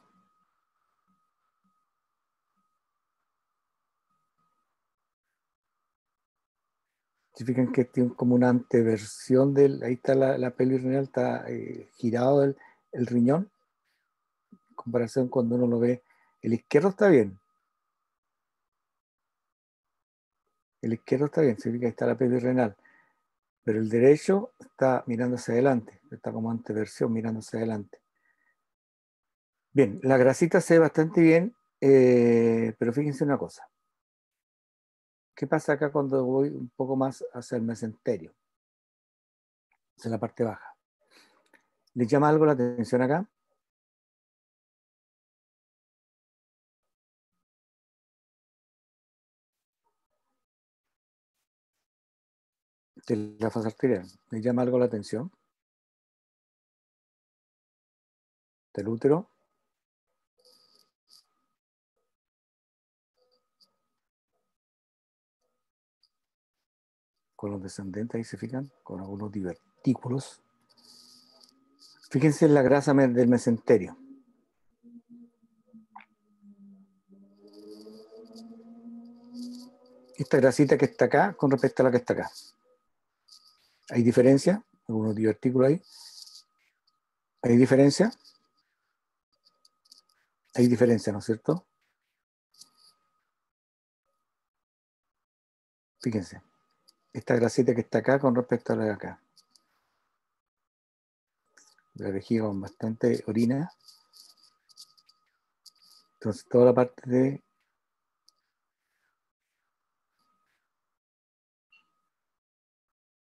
Se fijan que tiene como una anteversión del, ahí está la pelvis renal, está girado el riñón, en comparación cuando uno lo ve. El izquierdo está bien, el izquierdo está bien, significa que está la pelvis renal, pero el derecho está mirando hacia adelante, está como anteversión mirando hacia adelante. Bien, la grasita se ve bastante bien, pero fíjense una cosa. ¿Qué pasa acá cuando voy un poco más hacia el mesenterio? Hacia la parte baja. ¿Les llama algo la atención acá? De la fase arterial. ¿Les llama algo la atención? Del útero. Con los descendentes, ahí se fijan, con algunos divertículos. Fíjense en la grasa del mesenterio. Esta grasita que está acá con respecto a la que está acá. ¿Hay diferencia? Algunos divertículos ahí. ¿Hay diferencia? Hay diferencia, ¿no es cierto? Fíjense. Esta grasita que está acá con respecto a la de acá. La vejiga con bastante orina. Entonces toda la parte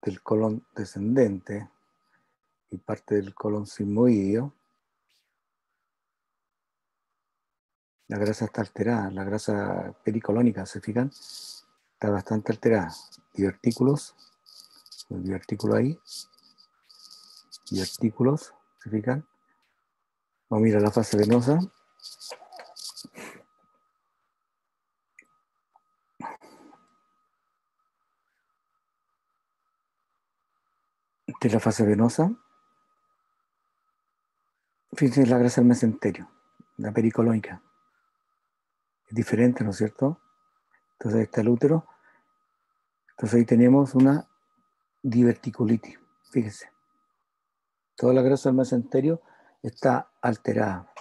del colon descendente y parte del colon sigmoideo, la grasa está alterada, la grasa pericolónica, ¿se fijan? Está bastante alterada. Divertículos, el divertículo ahí, divertículos, ¿se fijan? Vamos a mirar la fase venosa. Esta es la fase venosa. Fíjense la grasa del mesenterio, la pericolónica. Es diferente, ¿no es cierto? Entonces ahí está el útero. Entonces ahí tenemos una diverticulitis. Fíjense. Toda la grasa del mesenterio está alterada.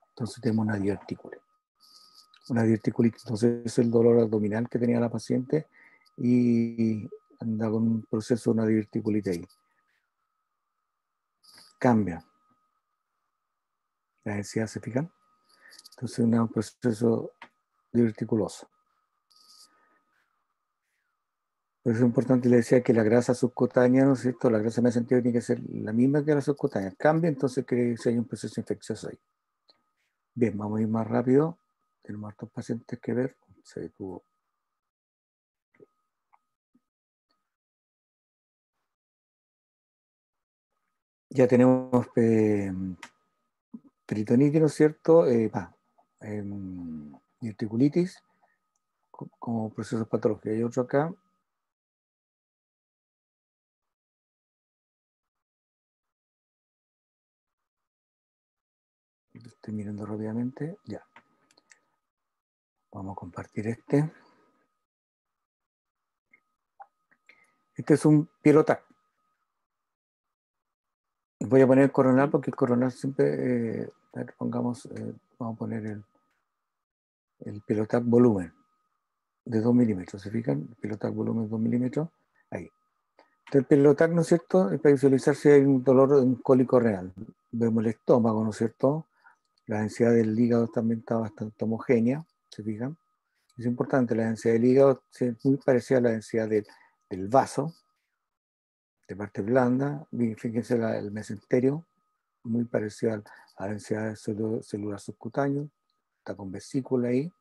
Entonces tenemos una diverticulitis. Una diverticulitis. Entonces es el dolor abdominal que tenía la paciente y anda con un proceso de una diverticulitis ahí. Cambia. La densidad, ¿se fijan? Entonces es un proceso diverticuloso. Por eso es importante, le decía que la grasa subcutánea, ¿no es cierto? La grasa mesenterior tiene que ser la misma que la subcutánea. Cambia, entonces cree que hay un proceso infeccioso ahí. Bien, vamos a ir más rápido. Tenemos hartos pacientes que ver. Se detuvo. Ya tenemos peritonitis, ¿no es cierto? Diverticulitis como procesos patológicos. Hay otro acá. Estoy mirando rápidamente. Ya. Vamos a compartir este. Este es un Pilotac. Voy a poner el coronal porque el coronal siempre, a ver, pongamos, vamos a poner el Pilotac volumen de 2 milímetros. ¿Se fijan? El Pilotac volumen 2 milímetros. Ahí. Entonces, el Pilotac, ¿no es cierto? Es para visualizar si hay un dolor, un cólico real. Vemos el estómago, ¿no es cierto? La densidad del hígado también está bastante homogénea. ¿Se fijan? Es importante, la densidad del hígado es muy parecida a la densidad del vaso, de parte blanda. Y fíjense el mesenterio, muy parecido a la densidad celular subcutáneo, está con vesícula ahí.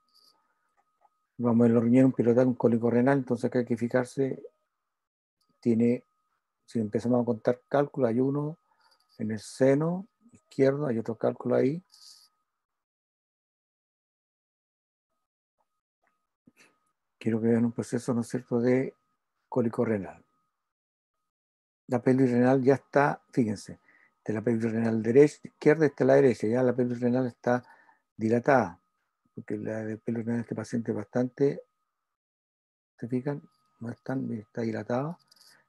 Vamos a ver los riñones, un pilotaje, un cólico renal, entonces acá hay que fijarse, tiene, si empezamos a contar cálculos, hay uno en el seno izquierdo, hay otro cálculo ahí. Quiero que vean un proceso, ¿no es cierto?, de cólico renal. La pelvis renal ya está, fíjense, de la pelvis renal derecha, izquierda está la derecha, ya la pelvis renal está dilatada, porque la pelvis renal de este paciente es bastante, ¿se fijan? No es tan, está dilatada,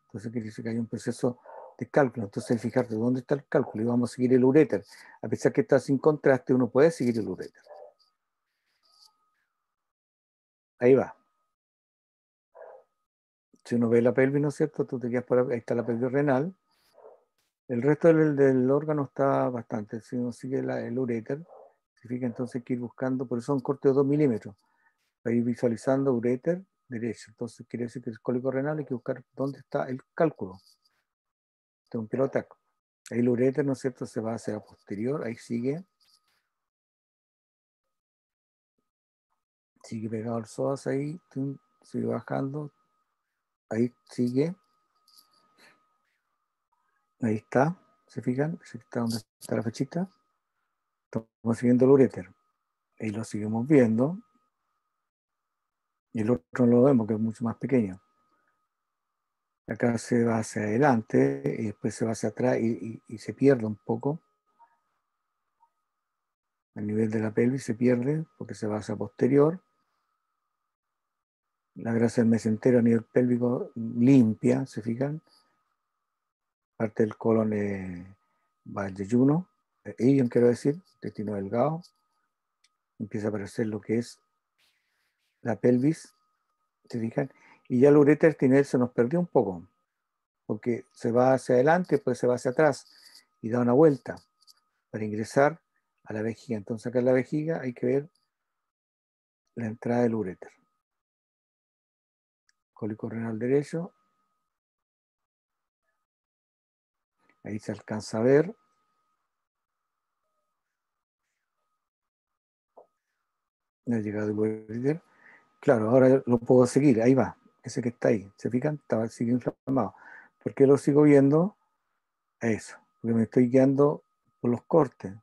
entonces quiere decir que hay un proceso de cálculo. Entonces, fijarte dónde está el cálculo y vamos a seguir el uréter. A pesar que está sin contraste, uno puede seguir el uréter. Ahí va. Si uno ve la pelvis, ¿no es cierto? Tú te quedas por ahí, está la pelvis renal. El resto del órgano está bastante. Si uno sigue el uréter, se fija, entonces hay que ir buscando, por eso son cortes de 2 milímetros, para ir visualizando uréter derecho. Entonces quiere decir que el cólico renal hay que buscar dónde está el cálculo. Este es un pilotaco. Ahí el uréter, ¿no es cierto?, se va hacia la posterior, ahí sigue pegado al psoas ahí, sigue bajando, ahí sigue, ahí está, ¿se fijan? Está donde está la fechita, estamos siguiendo el uréter, ahí lo seguimos viendo, y el otro no lo vemos, que es mucho más pequeño. Acá se va hacia adelante, y después se va hacia atrás, y se pierde un poco, a nivel de la pelvis se pierde, porque se va hacia posterior, la grasa del mesentero a nivel pélvico limpia, ¿se fijan? Parte del colon va al yeyuno, ilion quiero decir, intestino delgado, empieza a aparecer lo que es la pelvis, ¿se fijan? Y ya el uréter se nos perdió un poco, porque se va hacia adelante, después se va hacia atrás y da una vuelta para ingresar a la vejiga. Entonces acá en la vejiga hay que ver la entrada del uréter. Cólico renal derecho, ahí se alcanza a ver. La llegada del uréter. Claro, ahora lo puedo seguir, ahí va, ese que está ahí, ¿se fijan? Sigue inflamado. ¿Por qué lo sigo viendo? Eso, porque me estoy guiando por los cortes.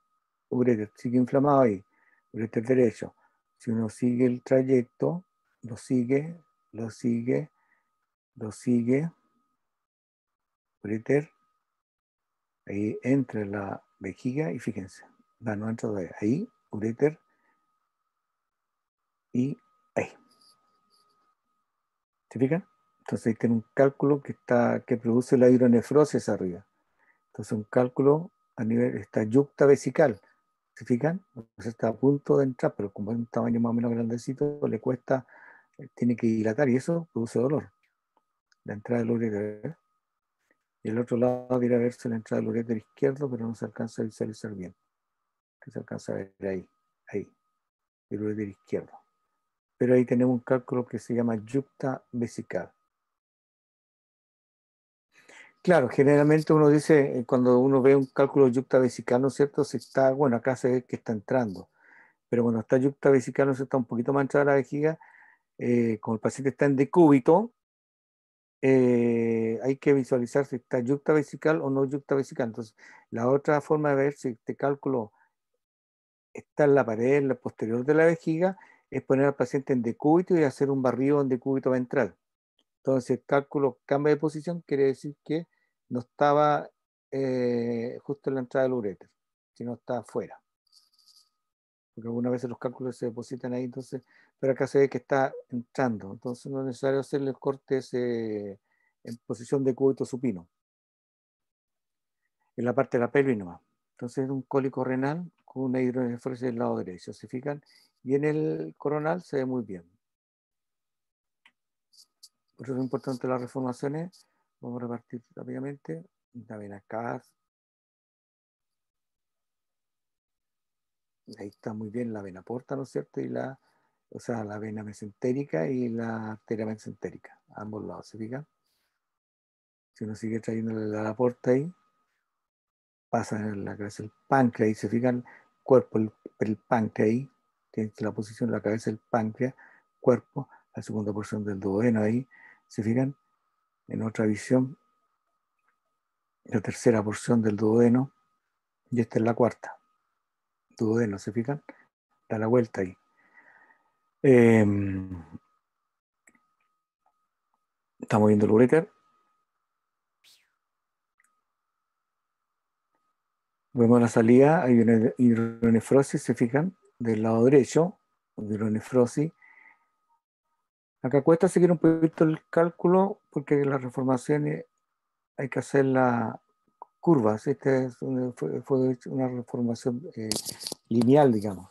Uréter sigue inflamado ahí, uréter derecho. Si uno sigue el trayecto, lo sigue, lo sigue, lo sigue, uréter, ahí entra la vejiga y fíjense, va, no entra todavía, ahí, uréter y ahí. ¿Se fijan? Entonces ahí tiene un cálculo que produce la hidronefrosis arriba. Entonces un cálculo a nivel, está yucta vesical. ¿Se fijan? Entonces está a punto de entrar, pero como es un tamaño más o menos grandecito, le cuesta, tiene que dilatar y eso produce dolor. La entrada del uréter. Y el otro lado viene a verse la entrada del uréter izquierdo, pero no se alcanza a visualizar bien. Que se alcanza a ver ahí, el uréter izquierdo. Pero ahí tenemos un cálculo que se llama yucta vesical. Claro, generalmente uno dice, cuando uno ve un cálculo de yucta vesical, ¿no es cierto? Se está, bueno, acá se ve que está entrando, pero cuando está yucta vesical, ¿no es cierto? Un poquito más entrada la vejiga, como el paciente está en decúbito, hay que visualizar si está yucta vesical o no yucta vesical. Entonces, la otra forma de ver si este cálculo está en la pared, en la posterior de la vejiga, es poner al paciente en decúbito y hacer un barrido en decúbito ventral. Entonces, el cálculo cambia de posición, quiere decir que no estaba justo en la entrada del uréter, sino está afuera. Porque algunas veces los cálculos se depositan ahí, entonces, pero acá se ve que está entrando, entonces no es necesario hacerle el corte en posición de cúbito supino, en la parte de la pelvis nomás. Entonces, un cólico renal con una hidronefrosis del lado derecho, ¿se fijan? Y en el coronal se ve muy bien. Por eso es importante las reformaciones. Vamos a repartir rápidamente. La vena cava, ahí está muy bien la vena porta, ¿no es cierto? Y la o sea, la vena mesentérica y la arteria mesentérica, a ambos lados, ¿se fijan? Si uno sigue trayéndole la porta ahí, pasa en la cabeza del páncreas, y se fijan, cuerpo, el páncreas ahí, tiene la posición de la cabeza del páncreas, cuerpo, la segunda porción del duodeno ahí, se fijan, en otra visión, la tercera porción del duodeno, y esta es la cuarta, duodeno, se fijan, da la vuelta ahí. Estamos viendo el uréter. Vemos la salida, hay una hidronefrosis, se fijan, del lado derecho, hidronefrosis. Acá cuesta seguir un poquito el cálculo porque las reformaciones hay que hacer las curvas. Fue una reformación lineal, digamos,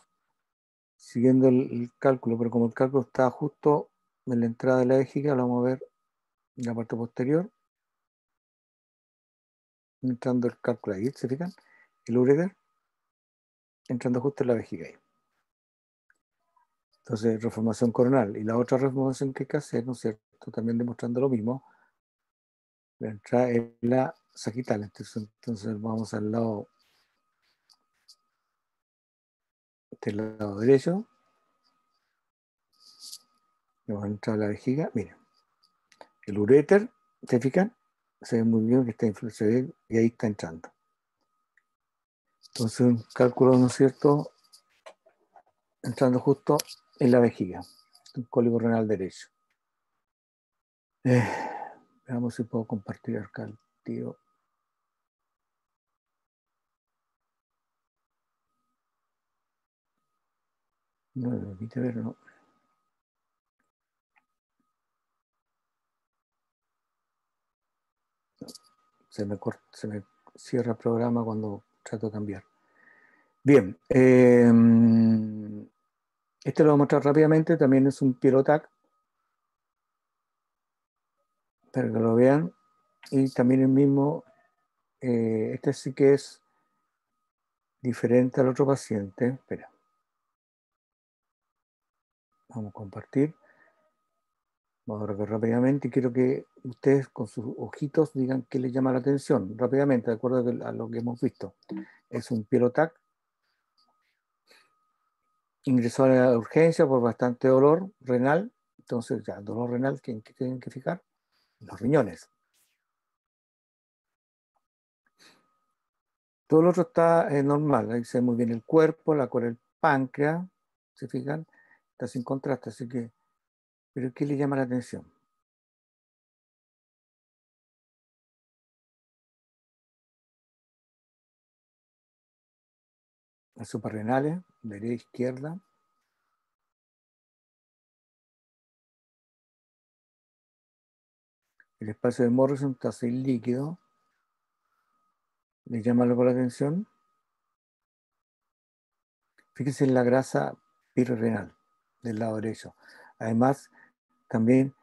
siguiendo el cálculo, pero como el cálculo está justo en la entrada de la vejiga, lo vamos a ver en la parte posterior, entrando el cálculo ahí, ¿se fijan? El uréter, entrando justo en la vejiga ahí. Entonces, reformación coronal. Y la otra reformación que hay que hacer, ¿no es cierto? También demostrando lo mismo, la entrada es la sagital. Entonces vamos al lado del lado derecho. Vamos a entrar a la vejiga. Miren, el uréter, ¿se fijan? Se ve muy bien que está influenciado y ahí está entrando. Entonces, un cálculo, ¿no es cierto? Entrando justo en la vejiga, un cólico renal derecho. Veamos si puedo compartir acá el tío. No me permite ver, ¿no? Se me cierra el programa cuando trato de cambiar. Bien, este lo voy a mostrar rápidamente, también es un Pilotac, para que lo vean, y también el mismo, este sí que es diferente al otro paciente. Espera, vamos a compartir, vamos a ver rápidamente, y quiero que ustedes con sus ojitos digan qué les llama la atención, rápidamente, de acuerdo a lo que hemos visto. Es un Pilotac, ingresó a la urgencia por bastante dolor renal, entonces ya, dolor renal, ¿qué tienen que fijar? Los riñones. Todo lo otro está normal, ahí se ve muy bien el cuerpo, la cola, el páncreas, ¿se fijan? Está sin contraste, así que, pero ¿qué le llama la atención? Las suprarrenales, derecha, izquierda. El espacio de Morrison está sin líquido. ¿Le llama algo la atención? Fíjense en la grasa pirrenal del lado derecho. Además, también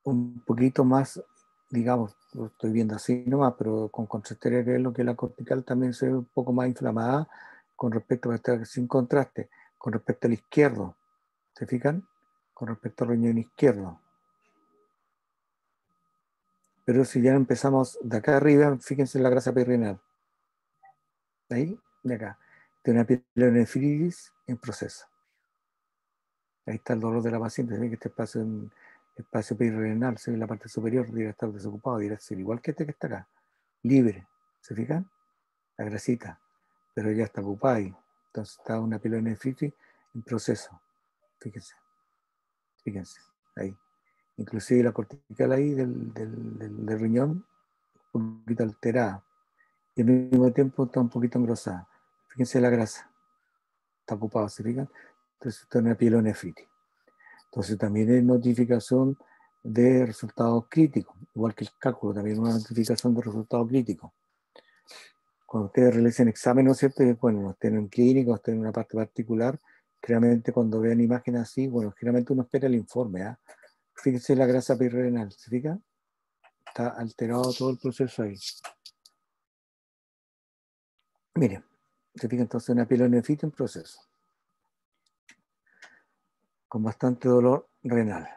un poquito más, digamos, lo estoy viendo así nomás, pero con contraste lo que la cortical también se ve un poco más inflamada con respecto a estar sin contraste, con respecto al izquierdo, ¿se fijan? Con respecto al riñón izquierdo. Pero si ya empezamos de acá arriba, fíjense en la grasa perirenal. Ahí, de acá. De una pielonefritis en proceso. Ahí está el dolor de la paciente. Ven que este espacio perirenal, se ve en la parte superior, debería estar desocupado, debería ser igual que este que está acá. Libre. ¿Se fijan? La grasita. Pero ya está ocupada ahí. Entonces está una pielonefritis en proceso. Fíjense. Fíjense. Ahí. Inclusive la cortical ahí del riñón, un poquito alterada. Y al mismo tiempo está un poquito engrosada. Fíjense la grasa. Está ocupado, ¿se fijan? Entonces está en una pielonefritis. Entonces también es notificación de resultados críticos, igual que el cálculo, también una notificación de resultados críticos. Cuando ustedes realicen exámenes, ¿no es cierto? Y, bueno, estén en clínico, estén en una parte particular, generalmente cuando vean imágenes así, bueno, generalmente uno espera el informe, ¿eh? Fíjense la grasa perirenal, ¿se fijan? Está alterado todo el proceso ahí. Miren, se fijan entonces una pielonefritis en proceso. con bastante dolor renal.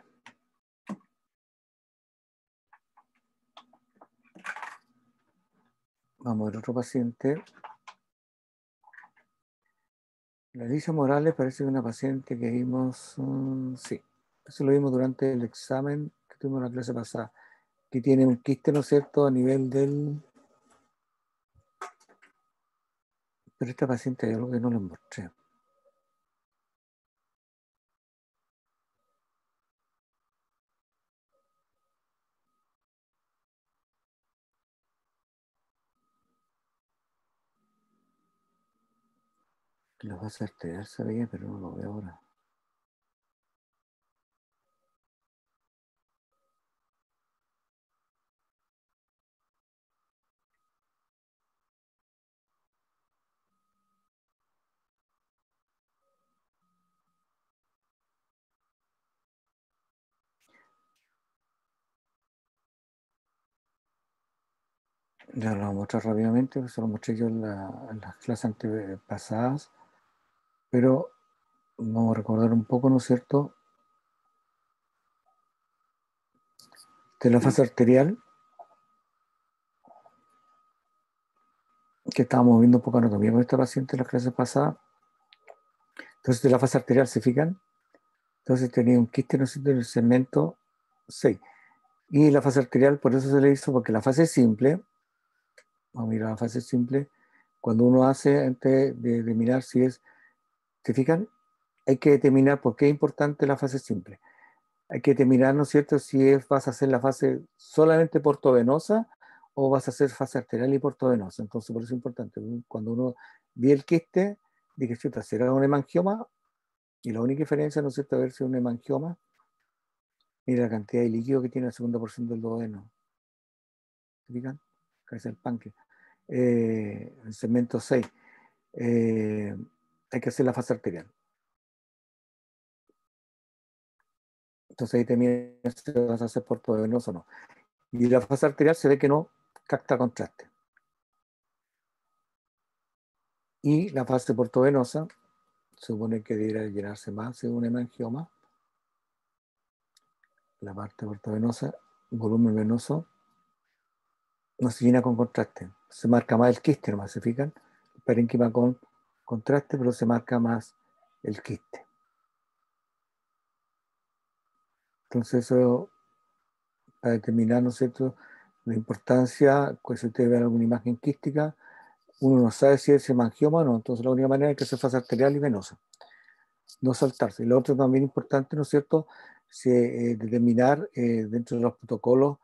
Vamos a ver otro paciente. La Alicia Morales parece que es una paciente que vimos, sí, eso lo vimos durante el examen que tuvimos en la clase pasada, que tiene un quiste, ¿no es cierto?, a nivel del... Pero esta paciente hay algo que no le mostré. La base arterial se veía, pero no lo veo ahora. Ya lo voy a mostrar rápidamente, pues se lo mostré yo en las clases pasadas, pero vamos a recordar un poco, ¿no es cierto?, de la fase arterial, que estábamos viendo un poco anatomía con esta paciente en las clases pasadas. Entonces, de la fase arterial, ¿se fijan? Entonces tenía un quiste, ¿no es cierto?, en el segmento 6. Y la fase arterial, por eso se le hizo, porque la fase simple, vamos a mirar la fase simple, cuando uno hace, antes de mirar si es, ¿se fijan? Hay que determinar por qué es importante la fase simple. Hay que determinar, ¿no es cierto?, si vas a hacer la fase solamente portovenosa o vas a hacer fase arterial y portovenosa. Entonces, por eso es importante. Cuando uno ve el quiste, dije, chuta, ¿será un hemangioma? Y la única diferencia, ¿no es cierto?, a ver si es un hemangioma. Mira la cantidad de líquido que tiene el segundo porción del duodeno. ¿Se fijan? Acá es el páncreas. El segmento 6. Hay que hacer la fase arterial. Entonces ahí termina si vas a hacer portovenoso o no. Y la fase arterial se ve que no capta contraste. Y la fase portovenosa se supone que debería llenarse más de un hemangioma. La parte portovenosa, volumen venoso, no se llena con contraste. Se marca más el quiste, nomás, ¿se fijan? El parénquima con contraste, pero se marca más el quiste. Entonces eso, para determinar, ¿no es cierto?, la importancia, pues si ustedes ven alguna imagen quística, uno no sabe si es hemangioma o no. Entonces la única manera es que se fase arterial y venosa. No saltarse. Y lo otro también importante, ¿no es cierto?, determinar dentro de los protocolos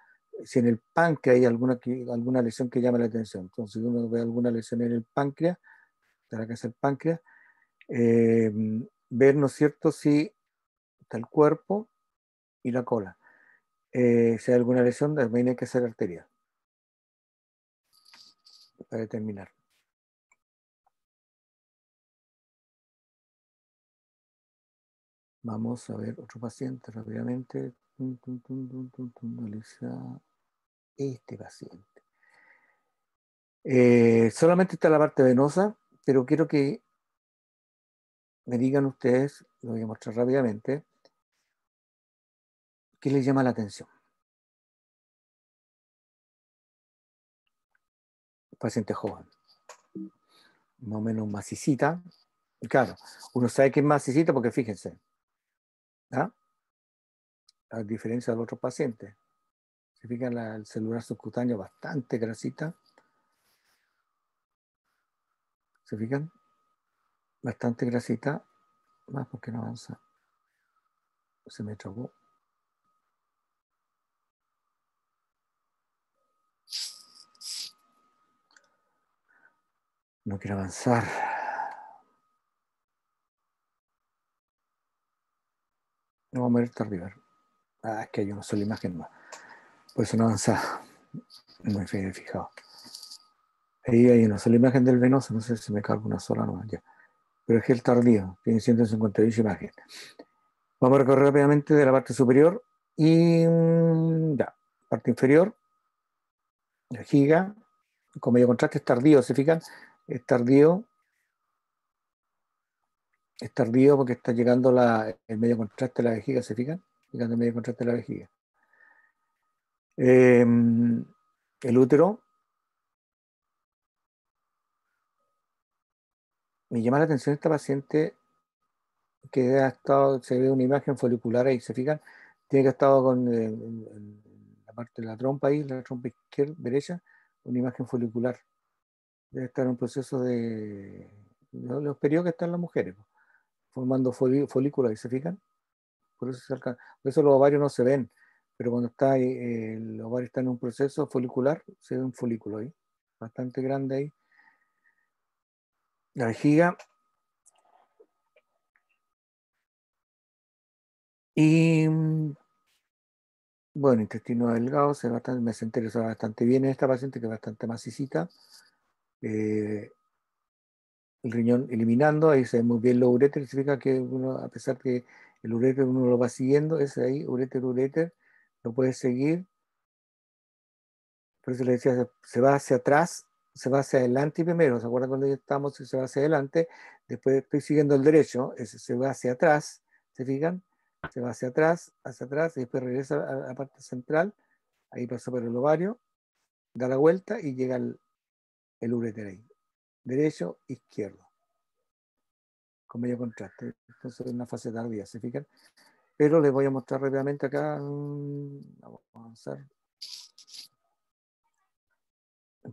si en el páncreas hay alguna lesión que llame la atención. Entonces, si uno ve alguna lesión en el páncreas, tendrá que ser páncreas, eh, ver, ¿no es cierto?, si está el cuerpo y la cola. Si hay alguna lesión, también hay que hacer arteria para determinar. Vamos a ver otro paciente rápidamente. Analiza este paciente. Solamente está la parte venosa, pero quiero que me digan ustedes, lo voy a mostrar rápidamente, qué les llama la atención. Paciente joven, más o menos macicita. Claro, uno sabe que es macicita porque fíjense, ¿ah?, a diferencia de los otros pacientes. Se fijan el celular subcutáneo bastante grasita. ¿Se fijan? Bastante grasita. Más porque no avanza. Se me trabó. No quiero avanzar. No vamos a ver arriba. Es que hay una sola imagen más. Por eso no avanza. Muy fijado. Ahí hay una sola imagen del venoso. No sé si me cargo una sola nomás ya. Pero es que el tardío. Tiene 158 imágenes. Vamos a recorrer rápidamente de la parte superior. Y ya. Parte inferior. La giga. Con medio contraste es tardío. ¿Se fijan? Es tardío. Es tardío porque está llegando el medio contraste de la vejiga, ¿se fijan? Llegando el medio contraste de la vejiga. El útero. Me llama la atención esta paciente que ha estado, se ve una imagen folicular ahí, ¿se fijan? Tiene que ha estado con en la parte de la trompa ahí, la trompa izquierda, derecha, una imagen folicular. Debe estar en un proceso de los periodos que están las mujeres, pues, formando folículos ahí, ¿se fijan? Por eso los ovarios no se ven, pero cuando está el ovario está en un proceso folicular, se ve un folículo ahí, bastante grande ahí. La vejiga. Y bueno, intestino delgado, me se interesa bastante bien en esta paciente que es bastante macicita. El riñón eliminando, ahí se ve muy bien los uréteres, significa que uno, a pesar que el uréter uno lo va siguiendo, ese ahí, uréter, lo puede seguir. Por eso le decía, se va hacia atrás, se va hacia adelante primero. ¿Se acuerdan cuando ya estamos? Se va hacia adelante, después estoy siguiendo el derecho, ese se va hacia atrás, ¿se fijan? Se va hacia atrás, y después regresa a la parte central, ahí pasó por el ovario, da la vuelta y llega el uréter ahí. Derecho, izquierdo, con medio contraste. Entonces es una fase tardía, ¿se fijan? Pero les voy a mostrar rápidamente acá, vamos a avanzar,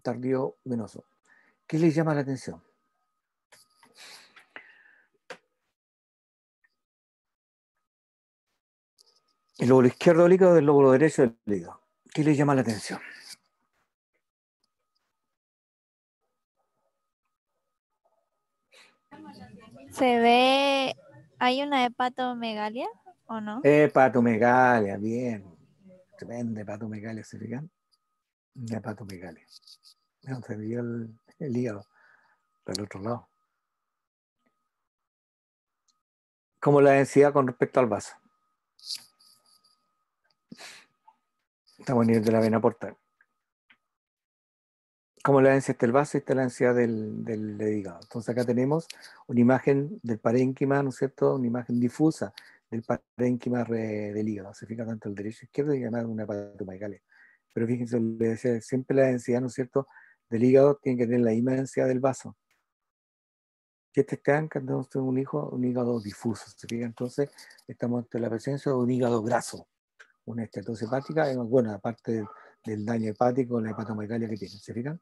tardío venoso. ¿Qué les llama la atención? El lóbulo izquierdo del hígado, el lóbulo derecho del hígado. ¿Qué les llama la atención? Se ve, ¿hay una hepatomegalia o no? Hepatomegalia, bien. Tremenda hepatomegalia, ¿se fijan? Una hepatomegalia. No, se vio el hígado por el otro lado. Como la densidad con respecto al vaso. Estamos a nivel de la vena portal. Como la densidad del vaso, está la densidad del hígado. Entonces acá tenemos una imagen del parénquima, ¿no es cierto? Una imagen difusa del parénquima del hígado. Se fija tanto el derecho e izquierdo y además una hepatomegalia. Pero fíjense, le decía, siempre la densidad, ¿no es cierto?, del hígado tiene que tener la misma densidad del vaso. Que este está encantado de un hígado difuso. ¿Se fija? Entonces estamos ante la presencia de un hígado graso, una estenosis hepática, bueno, aparte del daño hepático, la hepatomegalia que tiene. ¿Se fijan?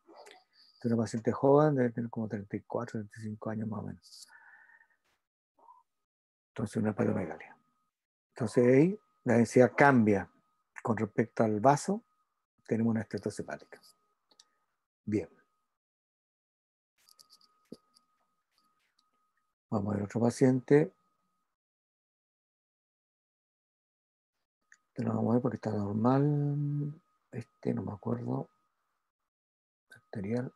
Es una paciente joven, debe tener como 34, 35 años más o menos. Entonces, una hepatomegalia. Entonces, ahí la densidad cambia con respecto al vaso, tenemos una estenosis hepática. Bien. Vamos a ver otro paciente. Este lo vamos a ver porque está normal. Este no me acuerdo. Arterial.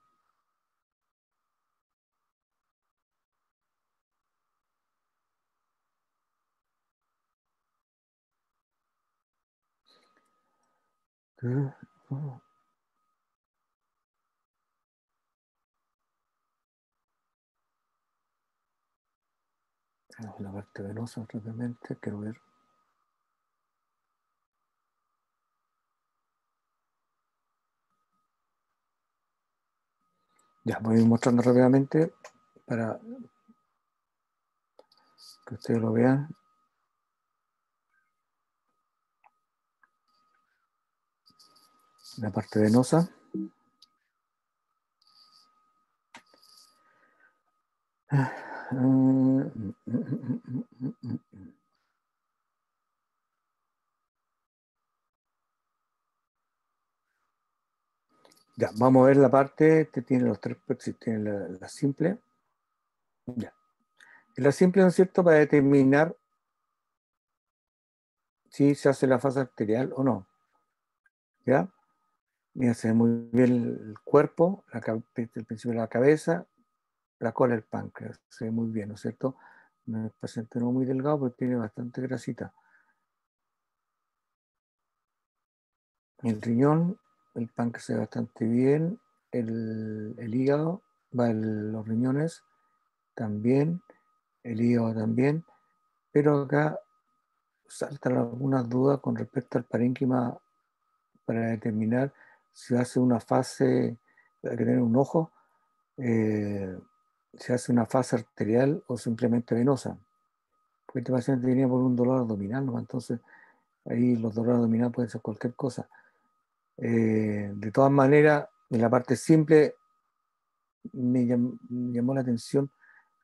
La parte venosa rápidamente, quiero ver. Ya, voy a ir mostrando rápidamente para que ustedes lo vean. La parte venosa. Ya, vamos a ver la parte que tiene los tres, tiene la simple. Ya. La simple, ¿no es cierto?, para determinar si se hace la fase arterial o no. ¿Ya? Mira, se ve muy bien el cuerpo, el principio de la cabeza, la cola, el páncreas. Se ve muy bien, ¿no es cierto? El paciente no muy delgado, pero tiene bastante grasita. El riñón, el páncreas se ve bastante bien. El hígado, los riñones también. el hígado también, pero acá saltan algunas dudas con respecto al parénquima para determinar si hace una fase, hay que tener un ojo, eh, si hace una fase arterial o simplemente venosa. Porque este paciente venía por un dolor abdominal, ¿no? Entonces ahí los dolores abdominales pueden ser cualquier cosa. De todas maneras, en la parte simple me llamó la atención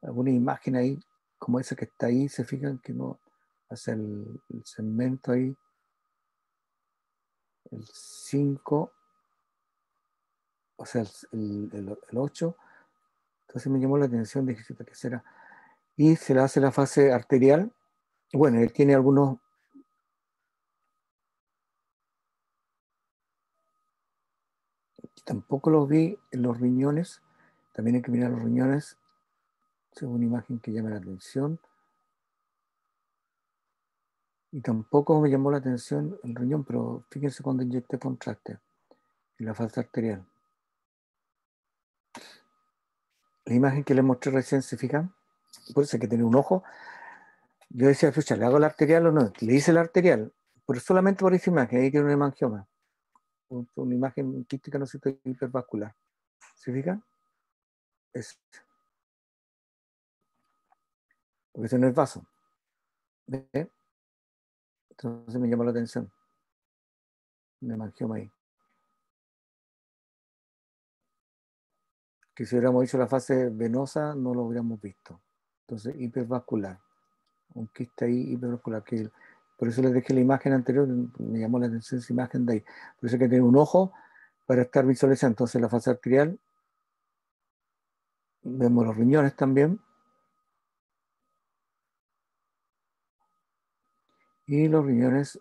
alguna imagen ahí, como esa que está ahí, se fijan que no hace el segmento ahí, el 5, o sea, el 8. Entonces me llamó la atención, dije, "Chuta, ¿qué será?". Y se le hace la fase arterial. Bueno, él tiene algunos, tampoco los vi en los riñones, también hay que mirar los riñones, según una imagen que llama la atención. Y tampoco me llamó la atención el riñón, pero fíjense cuando inyecté contraste en la fase arterial. La imagen que les mostré recién, ¿se fijan? Por eso hay que tener un ojo. Yo decía, pucha, ¿le hago la arterial o no? Le hice la arterial, pero solamente por esa imagen, ahí tiene un hemangioma. Una imagen quística, no sé, hipervascular. ¿Se fijan? Es, porque ese no es vaso. ¿Ve? Entonces me llamó la atención. Un hemangioma ahí. Que si hubiéramos hecho la fase venosa, no lo hubiéramos visto. Entonces, hipervascular. Un quiste ahí hipervascular. Por eso les dejé la imagen anterior, me llamó la atención esa imagen de ahí. Por eso hay que tener un ojo para estar visualizando. Entonces, la fase arterial, vemos los riñones también. Y los riñones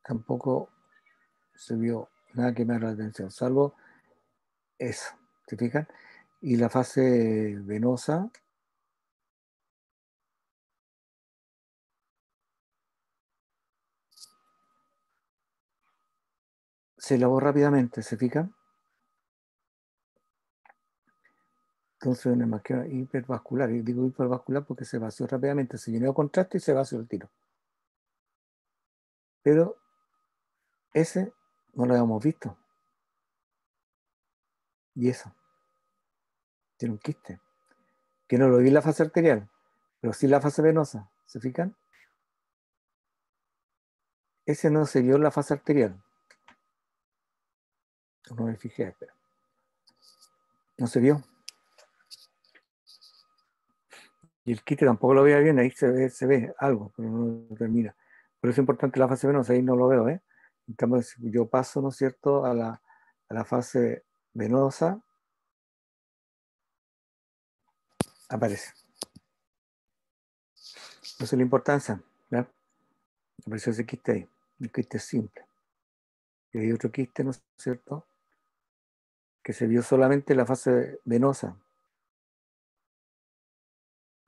tampoco se vio nada que me haga la atención, salvo eso. ¿Se fijan? Y la fase venosa se lavó rápidamente, ¿se fijan? Entonces una hemangioma hipervascular, y digo hipervascular porque se vació rápidamente, se llenó de contraste y se vació el tiro. Pero ese no lo habíamos visto. Y eso, tiene un quiste. Que no lo vi en la fase arterial, pero sí en la fase venosa. ¿Se fijan? Ese no se vio en la fase arterial. No me fijé, pero no se vio. Y el quiste tampoco lo veía bien, ahí se ve algo, pero no termina. Por eso es importante la fase venosa, ahí no lo veo, ¿eh? En cambio, si yo paso, ¿no es cierto?, a la fase venosa, aparece. Esa es la importancia, ¿ya? Apareció ese quiste ahí, el quiste es simple. Y hay otro quiste, ¿no es cierto?, que se vio solamente en la fase venosa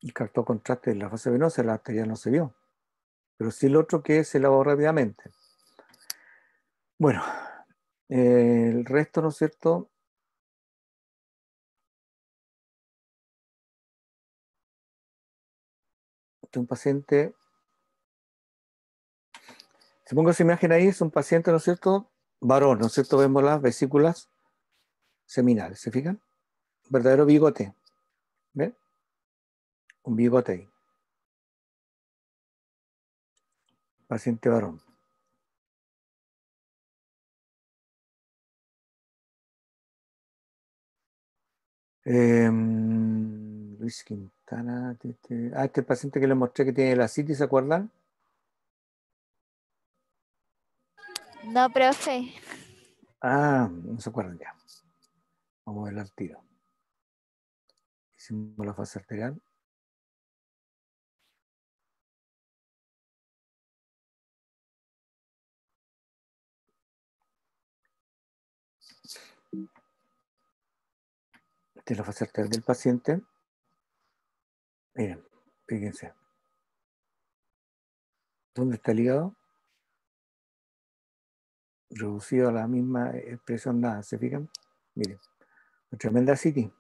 y captó contraste en la fase venosa, la arterial no se vio. Pero sí el otro que se lavó rápidamente. Bueno, el resto, ¿no es cierto? Este es un paciente, si pongo esa imagen ahí, es un paciente, ¿no es cierto?, varón, ¿no es cierto? Vemos las vesículas seminales, ¿se fijan? Un verdadero bigote, ¿ven? Un bigote ahí, paciente varón. Luis Quintana, este paciente que les mostré que tiene la citis, ¿se acuerdan? No, profe. Ah, no se acuerdan ya. Vamos a ver al tiro. Hicimos la fase arterial. Esta es la fase arterial del paciente. Miren, fíjense. ¿Dónde está el hígado? Reducido a la misma expresión nada, ¿se fijan? Miren, Una tremenda City.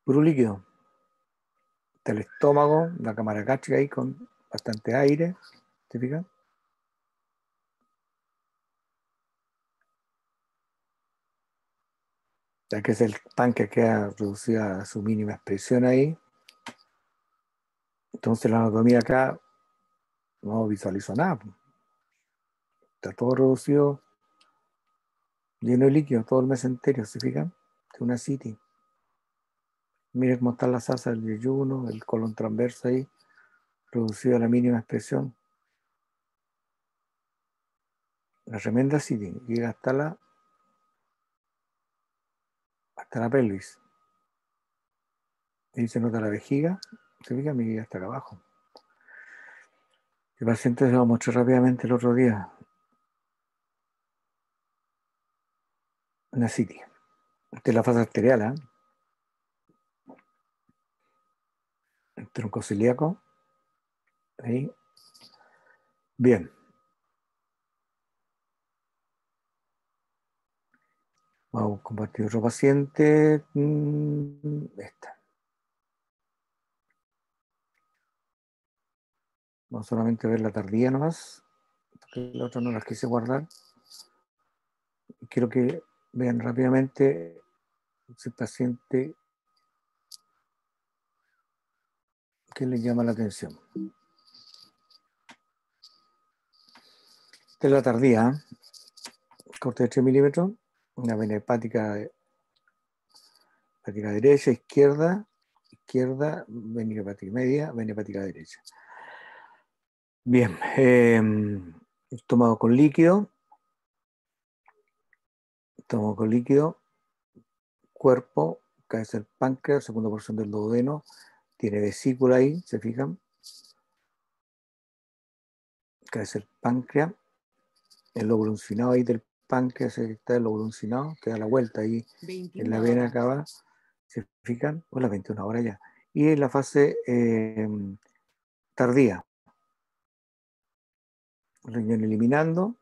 Puro líquido. Está el estómago, la cámara gástrica ahí con bastante aire. ¿Te fijas? Ya que es el páncreas que ha reducido a su mínima expresión ahí. Entonces la anatomía acá no visualizo nada. Está todo reducido, lleno de líquido, todo el mesenterio, ¿se fijan? Es una City. Miren cómo están las asas del yeyuno, el colon transverso ahí, reducido a la mínima expresión. Una tremenda City. Llega hasta la pelvis. Ahí se nota la vejiga. Se fijan, mi llega hasta acá abajo. El paciente se lo mostré rápidamente el otro día. Una City. Esta es la fase arterial, ¿eh? El tronco celíaco. Ahí. Bien. Vamos a compartir otro paciente. Esta. Vamos solamente a ver la tardía nomás, porque la otra no las quise guardar. Quiero que vean rápidamente ese paciente que les llama la atención. Esta es la tardía, corte de 3 milímetros, una vena hepática derecha, izquierda, vena hepática media, vena hepática derecha. Bien, estómago con líquido, cuerpo, cabeza del páncreas, segunda porción del duodeno, tiene vesícula ahí, ¿se fijan? Cabeza del páncreas, el lóbulo uncinado ahí del páncreas, está el lóbulo uncinado, que da la vuelta ahí en la vena acá, ¿se fijan? O las 21 horas ya. Y en la fase tardía, riñón eliminando,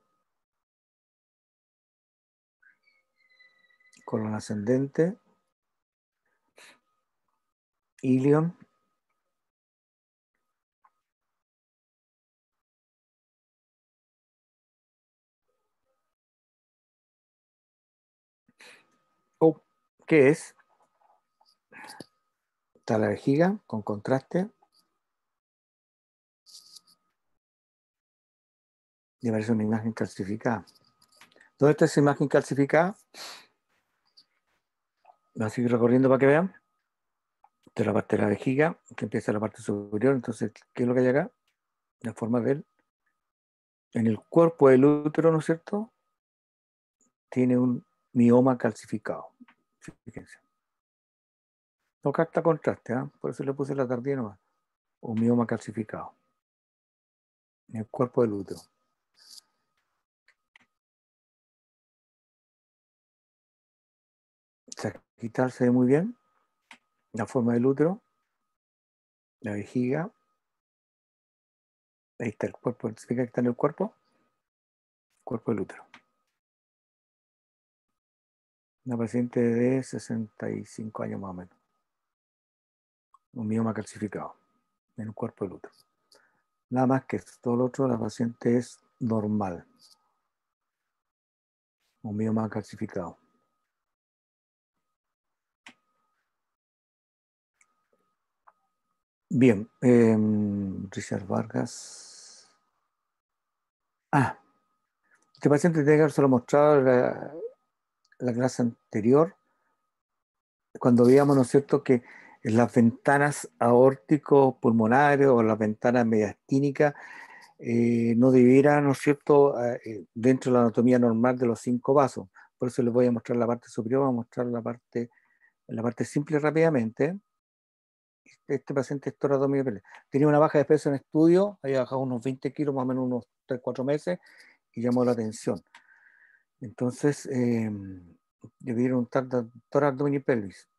colon ascendente, ilion, ¿qué es? Está la vejiga con contraste. Y aparece una imagen calcificada. ¿Dónde está esa imagen calcificada? Voy a seguir recorriendo para que vean. Esta es la parte de la vejiga, que empieza en la parte superior. Entonces, ¿qué es lo que hay acá? La forma de él. En el cuerpo del útero, ¿no es cierto? Tiene un mioma calcificado. Fíjense. No capta contraste, ¿eh? Por eso le puse la tardía nomás. Un mioma calcificado. En el cuerpo del útero. Sagital se ve muy bien. La forma del útero. La vejiga. Ahí está el cuerpo. ¿Se que está en el cuerpo? Cuerpo del útero. Una paciente de 65 años más o menos. Un mioma calcificado en el cuerpo del útero. Nada más que esto. Todo lo otro, la paciente es normal. Un mioma calcificado. Bien. Richard Vargas. Este paciente tiene que haberse mostrado la clase anterior, cuando veíamos, ¿no es cierto?, que en las ventanas aórtico-pulmonares o las ventanas mediastínicas no debiera, ¿no es cierto?, dentro de la anatomía normal de los 5 vasos. Por eso les voy a mostrar la parte superior, voy a mostrar la parte simple rápidamente. Este paciente es toratomía. Tenía una baja de peso en estudio, había bajado unos 20 kilos, más o menos unos 3-4 meses, y llamó la atención. Entonces, le pidieron un tórax abdomen y pelvis.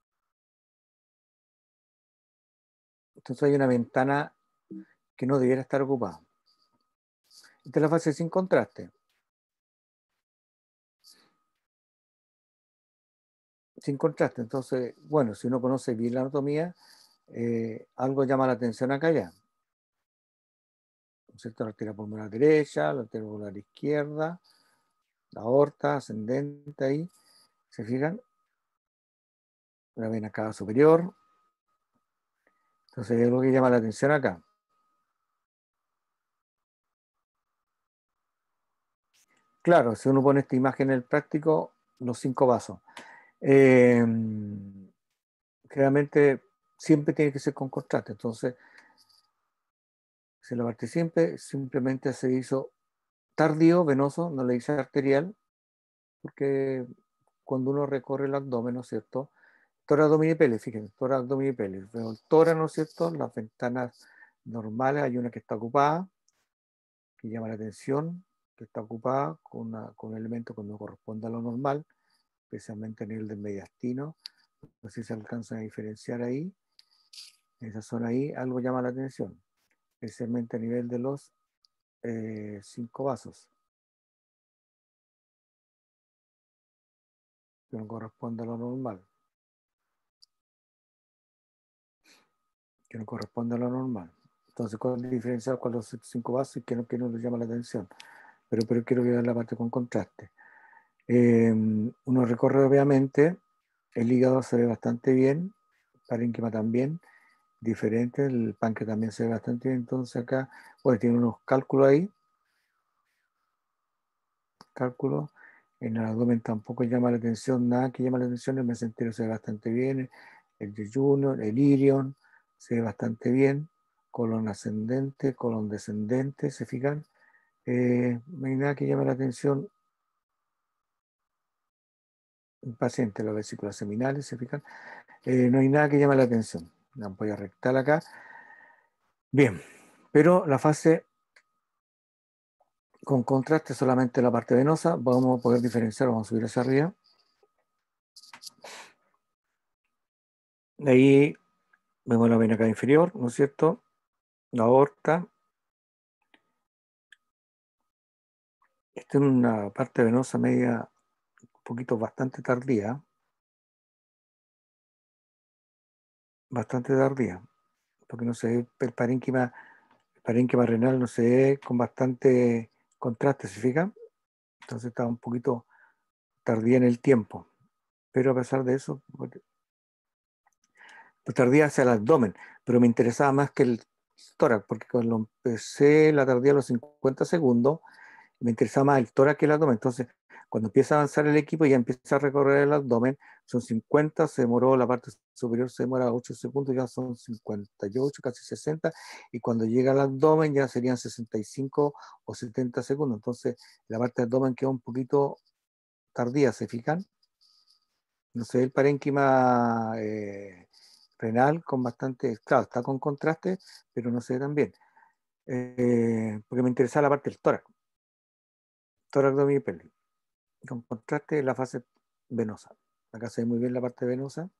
Entonces hay una ventana que no debiera estar ocupada. Esta es la fase sin contraste. sin contraste. Entonces, bueno, si uno conoce bien la anatomía, algo llama la atención acá ya. ¿No es cierto? La arteria pulmonar derecha, la arteria pulmonar izquierda, la aorta ascendente ahí, ¿se fijan? La vena cava superior. Entonces, hay algo que llama la atención acá. Claro, si uno pone esta imagen en el práctico, los 5 vasos. Generalmente siempre tiene que ser con contraste. Entonces, si la parte siempre, simplemente se hizo tardío, venoso, no le dice arterial, porque cuando uno recorre el abdomen, ¿no es cierto? Tórax, abdomen y pelvis, fíjense, tórax, abdomen y pelvis. Veo el tórax, ¿no es cierto? Las ventanas normales, hay una que está ocupada, que llama la atención, que está ocupada con un elemento que no corresponde a lo normal, especialmente a nivel del mediastino. No sé si se alcanzan a diferenciar ahí. En esa zona ahí algo llama la atención, especialmente a nivel de los 5 vasos, que no corresponde a lo normal. Que no corresponde a lo normal. Entonces, ¿cuál es la diferencia con los 5 vasos y qué no les llama la atención? Pero quiero ver la parte con contraste. Uno recorre obviamente, el hígado se ve bastante bien, el parénquima también, diferente, el páncreas también se ve bastante bien, entonces acá, bueno, tiene unos cálculos ahí, cálculos, en el abdomen tampoco llama la atención, nada que llama la atención, el mesentero se ve bastante bien, el yeyuno, el ilion, se ve bastante bien, colon ascendente, colon descendente, ¿se fijan? No hay nada que llame la atención. Un paciente, las vesículas seminales, ¿se fijan? No hay nada que llame la atención. La ampolla rectal acá. Bien, pero la fase con contraste solamente la parte venosa, vamos a poder diferenciar, vamos a subir hacia arriba. De ahí vemos la vena cava inferior, ¿no es cierto? La aorta. Esta es una parte venosa media, un poquito bastante tardía. Bastante tardía, porque no se ve el parénquima renal no se ve con bastante contraste, ¿se fijan? Entonces está un poquito tardía en el tiempo. Pero a pesar de eso, pues tardía hacia el abdomen, pero me interesaba más que el tórax, porque cuando empecé la tardía a los 50 segundos, me interesaba más el tórax que el abdomen. Entonces, cuando empieza a avanzar el equipo, ya empieza a recorrer el abdomen, son 50, se demoró la parte superior, se demora 8 segundos, ya son 58, casi 60, y cuando llega al abdomen ya serían 65 o 70 segundos. Entonces, la parte del abdomen queda un poquito tardía, ¿se fijan? No sé, el parénquima renal con bastante, claro, está con contraste, pero no se ve tan bien. Porque me interesa la parte del tórax, tórax, abdomen y pelvis. Con contraste la fase venosa. Acá se ve muy bien la parte venosa.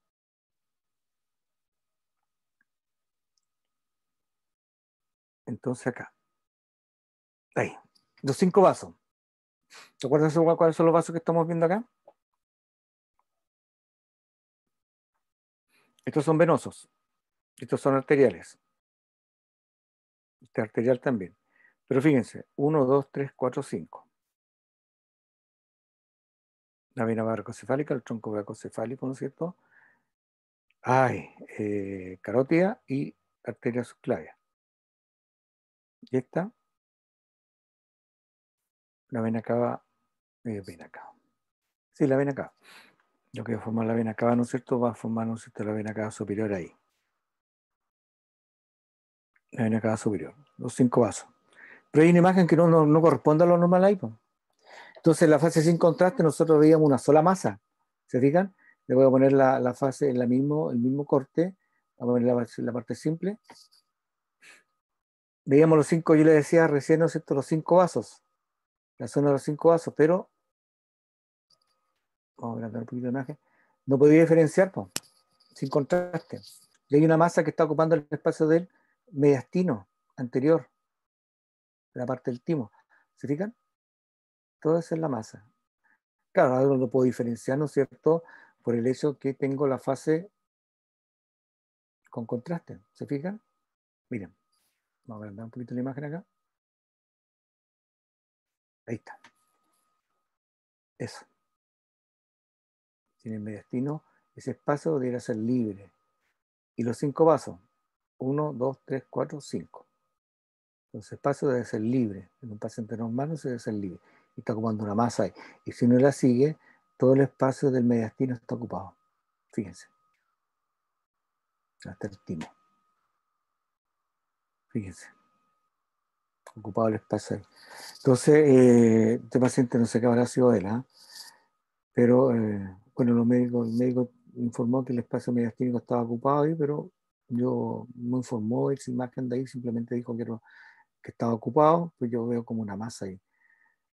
Entonces acá. Ahí. Los 5 vasos. ¿Te acuerdas cuáles son los vasos que estamos viendo acá? Estos son venosos. Estos son arteriales. Este arterial también. Pero fíjense, 1, 2, 3, 4, 5. La vena baracocefálica, el tronco baracocefálico, ¿no es cierto? Hay carótida y arteria subclavia. Y esta, la vena cava, vena cava. Sí, la vena cava. Lo que va a formar la vena cava, ¿no es cierto? Va a formar, ¿no es cierto?, la vena cava superior ahí. La vena cava superior. Los 5 vasos. Pero hay una imagen que no corresponde a lo normal ahí, pues. Entonces, en la fase sin contraste, nosotros veíamos una sola masa. ¿Se fijan? Le voy a poner la fase en el mismo corte. Vamos a poner la parte simple. Veíamos los 5, yo le decía recién, ¿no es cierto?, los 5 vasos. La zona de los 5 vasos, pero vamos a agrandar un poquito la imagen. No podía diferenciar, pues, sin contraste. Y hay una masa que está ocupando el espacio del mediastino anterior, la parte del timo. ¿Se fijan? Todo eso es la masa. Claro, ahora lo puedo diferenciar, ¿no es cierto?, por el hecho que tengo la fase con contraste. ¿Se fijan? Miren, vamos a agrandar un poquito la imagen acá. Ahí está. Eso. En el mediastino, ese espacio debería ser libre. Y los 5 vasos. 1, 2, 3, 4, 5. Entonces, el espacio debe ser libre. En un paciente normal no se debe ser libre. Y está ocupando una masa ahí. Y si uno la sigue, todo el espacio del mediastino está ocupado. Fíjense. Hasta el timo. Fíjense. Ocupado el espacio ahí. Entonces, este paciente no sé qué habrá sido él, ¿eh? Pero, bueno, el médico informó que el espacio mediastínico estaba ocupado ahí, pero yo no informó esa imagen de ahí, simplemente dijo que estaba ocupado, pues yo veo como una masa ahí.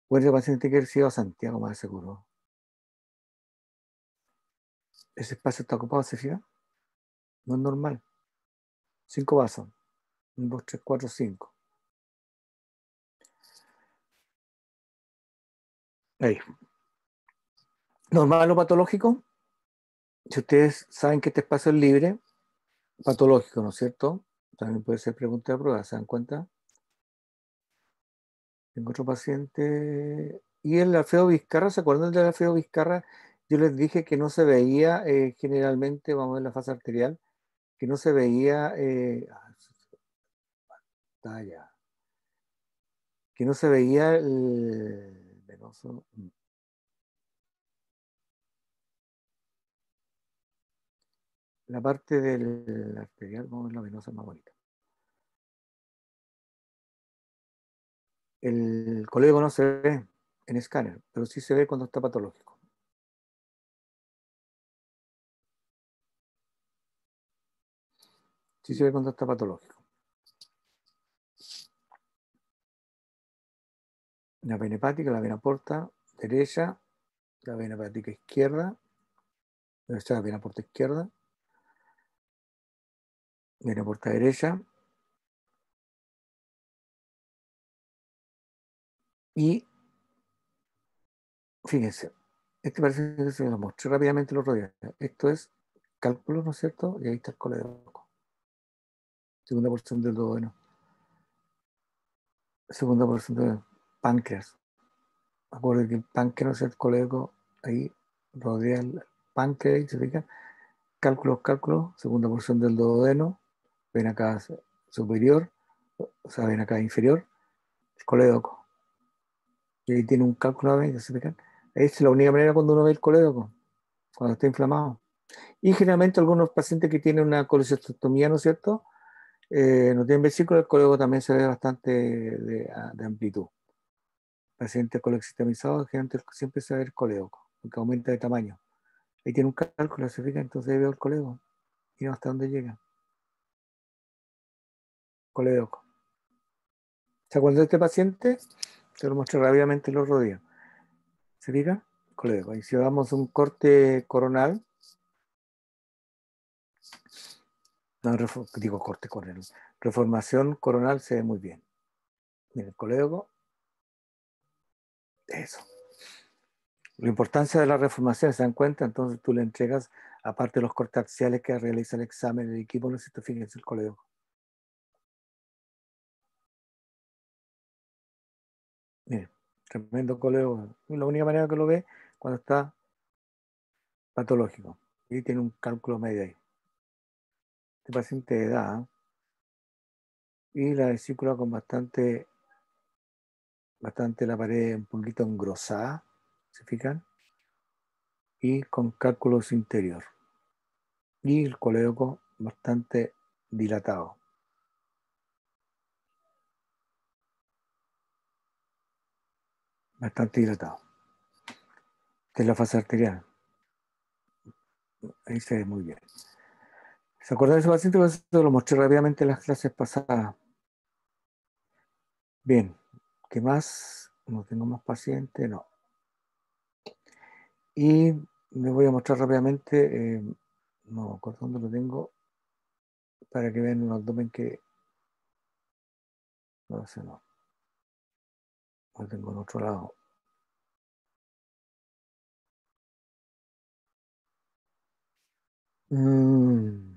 Bueno, el paciente tiene que haber sido a Santiago, más de seguro. Ese espacio está ocupado, ¿se fija? No es normal. 5 vasos. 1, 2, 3, 4, 5. Ahí. Normal o patológico. Si ustedes saben que este espacio es libre, patológico, ¿no es cierto? También puede ser pregunta de prueba, ¿se dan cuenta? Tengo otro paciente. Y el Alfredo Vizcarra, ¿se acuerdan del Alfredo Vizcarra? Yo les dije que no se veía generalmente, vamos a ver la fase arterial, que no se veía, ya, que no se veía el venoso. La parte del arterial, vamos a ver la venosa más bonita. El colédoco no se ve en escáner, pero sí se ve cuando está patológico. Sí se ve cuando está patológico. La vena hepática, la vena porta derecha, la vena hepática izquierda, la vena porta izquierda, vena porta derecha, y fíjense, este parece que se lo mostré rápidamente el otro día. Esto es cálculo, ¿no es cierto? Y ahí está el colédoco. Segunda porción del duodeno. Segunda porción del páncreas. Acuérdense que el páncreas, ¿no es el colédoco? Ahí rodea el páncreas, ¿se fijan? Cálculos, segunda porción del duodeno, ven acá superior, o sea, ven acá inferior, el colédoco. Y ahí tiene un cálculo, ¿se fijan? Esa es la única manera cuando uno ve el colédoco, cuando está inflamado. Y generalmente algunos pacientes que tienen una colecistectomía, ¿no es cierto? No tienen vesícula, el colédoco también se ve bastante de amplitud. Pacientes colecistemizados, generalmente siempre se ve el colédoco, porque aumenta de tamaño. Ahí tiene un cálculo, ¿se fijan? Entonces ahí veo el colédoco. Y hasta dónde llega. Colédoco. ¿Se acuerdan de este paciente? Se lo mostré rápidamente el otro día. ¿Se fija? Colédoco. Y si damos un corte coronal, no, digo corte coronal, reformación coronal se ve muy bien. Mira, el colédoco, eso. La importancia de la reformación, ¿se dan cuenta? Entonces tú le entregas, aparte de los cortes axiales que realiza el examen del equipo, no sé si te fijas el colédoco. Mire, tremendo colédoco. La única manera que lo ve cuando está patológico. Y tiene un cálculo medio ahí. Este paciente de edad, ¿eh? Y la vesícula con bastante la pared un poquito engrosada, ¿se fijan? Y con cálculos interior. Y el colédoco bastante dilatado. Bastante dilatado. Esta es la fase arterial. Ahí se ve muy bien. ¿Se acuerdan de ese paciente? Pues lo mostré rápidamente en las clases pasadas. Bien. ¿Qué más? No tengo más pacientes, no. Y me voy a mostrar rápidamente, no, ¿dónde lo tengo? Para que vean un abdomen que, no sé, no, lo tengo en otro lado. Mm,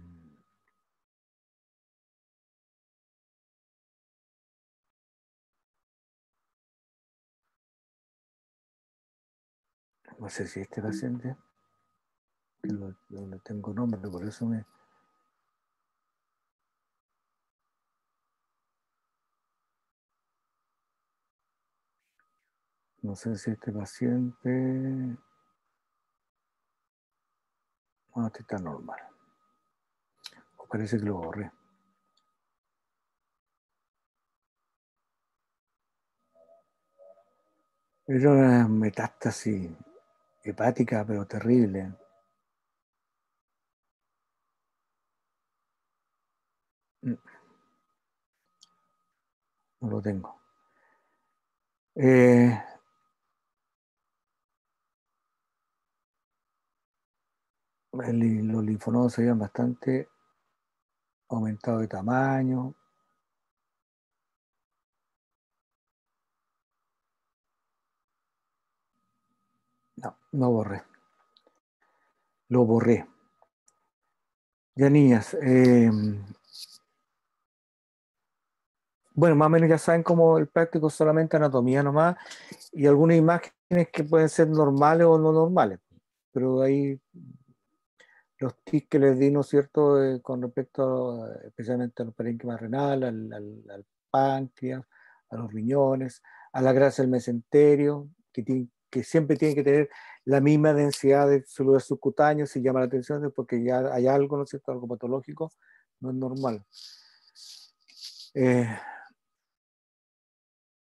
no sé si este paciente, que no tengo nombre, por eso me... No sé si este paciente... No, este está normal. O parece que lo borré. Era una metástasis hepática, pero terrible. No lo tengo. Los linfonodos se veían bastante aumentados de tamaño. No, no borré. Lo borré. Ya niñas, bueno, más o menos ya saben cómo el práctico es solamente anatomía nomás y algunas imágenes que pueden ser normales o no normales. Pero ahí los tips que les di, ¿no es cierto?, con respecto especialmente al parénquima renal, al páncreas, a los riñones, a la grasa del mesenterio, que siempre tiene que tener la misma densidad de células subcutáneas, si llama la atención, es porque ya hay algo, ¿no es cierto?, algo patológico, no es normal.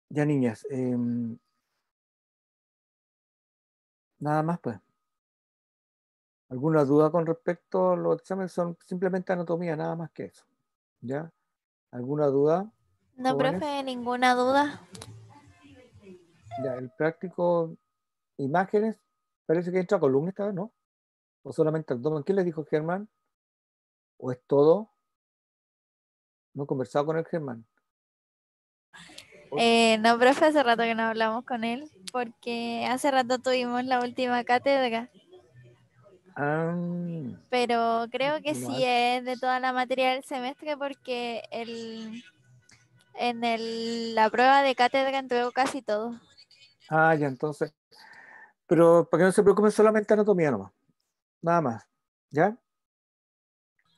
Ya niñas, nada más pues. ¿Alguna duda con respecto a los exámenes? Son simplemente anatomía, nada más que eso. ¿Ya? ¿Alguna duda, No, jóvenes? profe, ninguna duda. Ya, el práctico, imágenes, parece que entra columna esta vez, ¿no? O solamente abdomen. ¿Qué le dijo Germán? ¿O es todo? No he conversado con el Germán. No, profe, hace rato que no hablamos con él, porque hace rato tuvimos la última cátedra, Ah, pero creo que vino sí antes. es de toda la materia del semestre porque la prueba de cátedra entregó casi todo. Ah, ya, entonces. Pero para que no se preocupen, solamente anatomía nomás. Nada más. ¿Ya?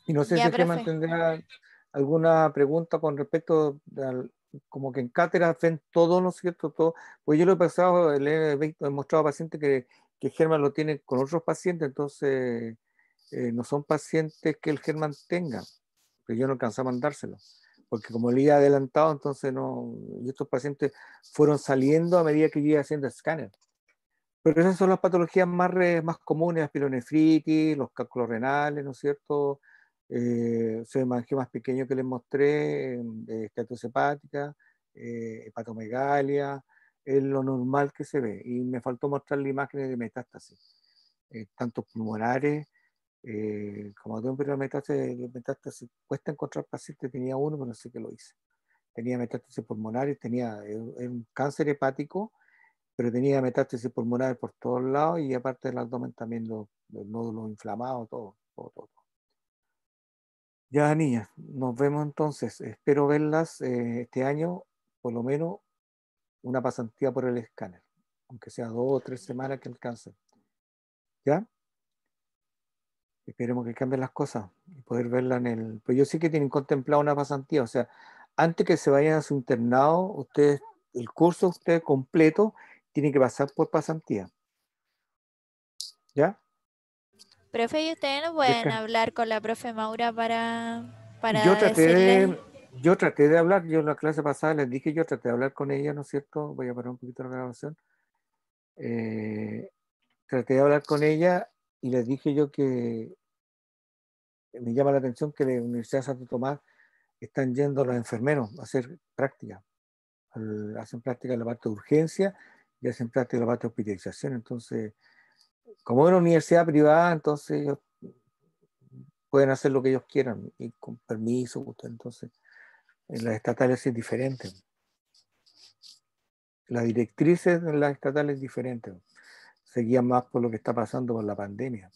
Y no sé si Ya, el Germán profe. tendrá alguna pregunta con respecto al, como que en cátedra ven todo, ¿no es cierto? Todo. Pues yo lo he pasado, he mostrado a pacientes que Germán lo tiene con otros pacientes, entonces no son pacientes que el Germán tenga, que yo no alcanzaba a mandárselo, porque como le iba adelantado, entonces no, y estos pacientes fueron saliendo a medida que yo iba haciendo escáner. Pero esas son las patologías más comunes, la pielonefritis, los cálculos renales, ¿no es cierto? Ese más pequeño que les mostré, esteatosis hepática, hepatomegalia, es lo normal que se ve. Y me faltó mostrarle imágenes de metástasis, tanto pulmonares como de un periodo de metástasis. Cuesta encontrar pacientes, tenía uno, pero no sé qué lo hice. Tenía metástasis pulmonares, tenía un cáncer hepático, pero tenía metástasis pulmonar por todos lados y aparte del abdomen también los nódulos inflamados, todo. Ya, niñas, nos vemos entonces. Espero verlas este año, por lo menos una pasantía por el escáner, aunque sea 2 o 3 semanas que alcance. ¿Ya? Esperemos que cambien las cosas y poder verla en el... Pues yo sí que tienen contemplado una pasantía, o sea, antes que se vayan a su internado, ustedes, el curso usted completo, tiene que pasar por pasantía. ¿Ya? Profe, ¿y ustedes no pueden hablar con la profe Maura Yo para traté decirle? de, yo traté de hablar, yo en la clase pasada les dije, yo traté de hablar con ella, ¿no es cierto? Voy a parar un poquito la grabación. Eh, Traté de hablar con ella y les dije yo que me llama la atención que de la Universidad de Santo Tomás están yendo los enfermeros a hacer práctica. Hacen práctica en la parte de urgencia y hacen práctica en la parte de hospitalización. Entonces, como es una universidad privada, entonces ellos pueden hacer lo que ellos quieran y con permiso. Entonces, en las estatales es diferente. Las directrices en las estatales es diferente. Se guían más por lo que está pasando con la pandemia.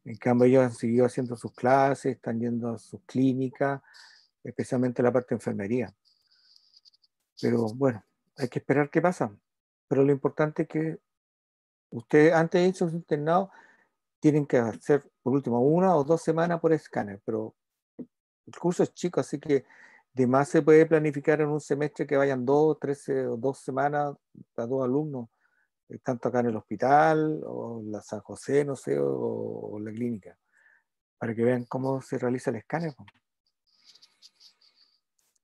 En cambio, ellos han seguido haciendo sus clases, están yendo a sus clínicas, especialmente la parte de enfermería. Pero bueno, hay que esperar qué pasa. Pero lo importante es que ustedes, antes de irse a su internado, tienen que hacer por último 1 o 2 semanas por escáner, pero el curso es chico, así que de más se puede planificar en un semestre que vayan 2, 3 o 2 semanas a 2 alumnos, tanto acá en el hospital o en la San José, no sé, o la clínica, para que vean cómo se realiza el escáner.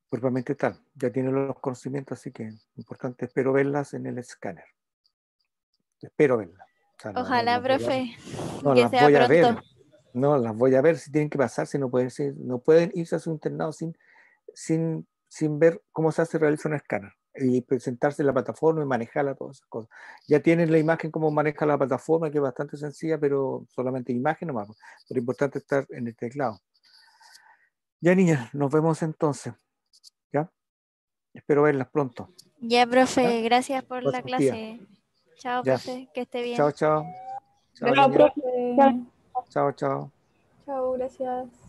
Propiamente tal, ya tienen los conocimientos, así que importante, espero verlas en el escáner. Espero verlas. O sea, Ojalá, profe, no que las sea voy a ver, pronto. no las voy a ver si tienen que pasar, si no pueden, no pueden irse a su internado sin ver cómo se realiza un escáner y presentarse en la plataforma y manejarla, todas esas cosas. Ya tienen la imagen cómo maneja la plataforma, que es bastante sencilla, pero solamente imagen nomás. Pero importante estar en el teclado. Ya, niñas, nos vemos entonces. ¿Ya? Espero verlas pronto. Ya, ¿Ya? profe, gracias por la Pasen tía. clase. Chao, Ya. profe, que esté bien. Chao, chao. Chao, Gracias, niñas. profe. Chao, chao. Chao, gracias.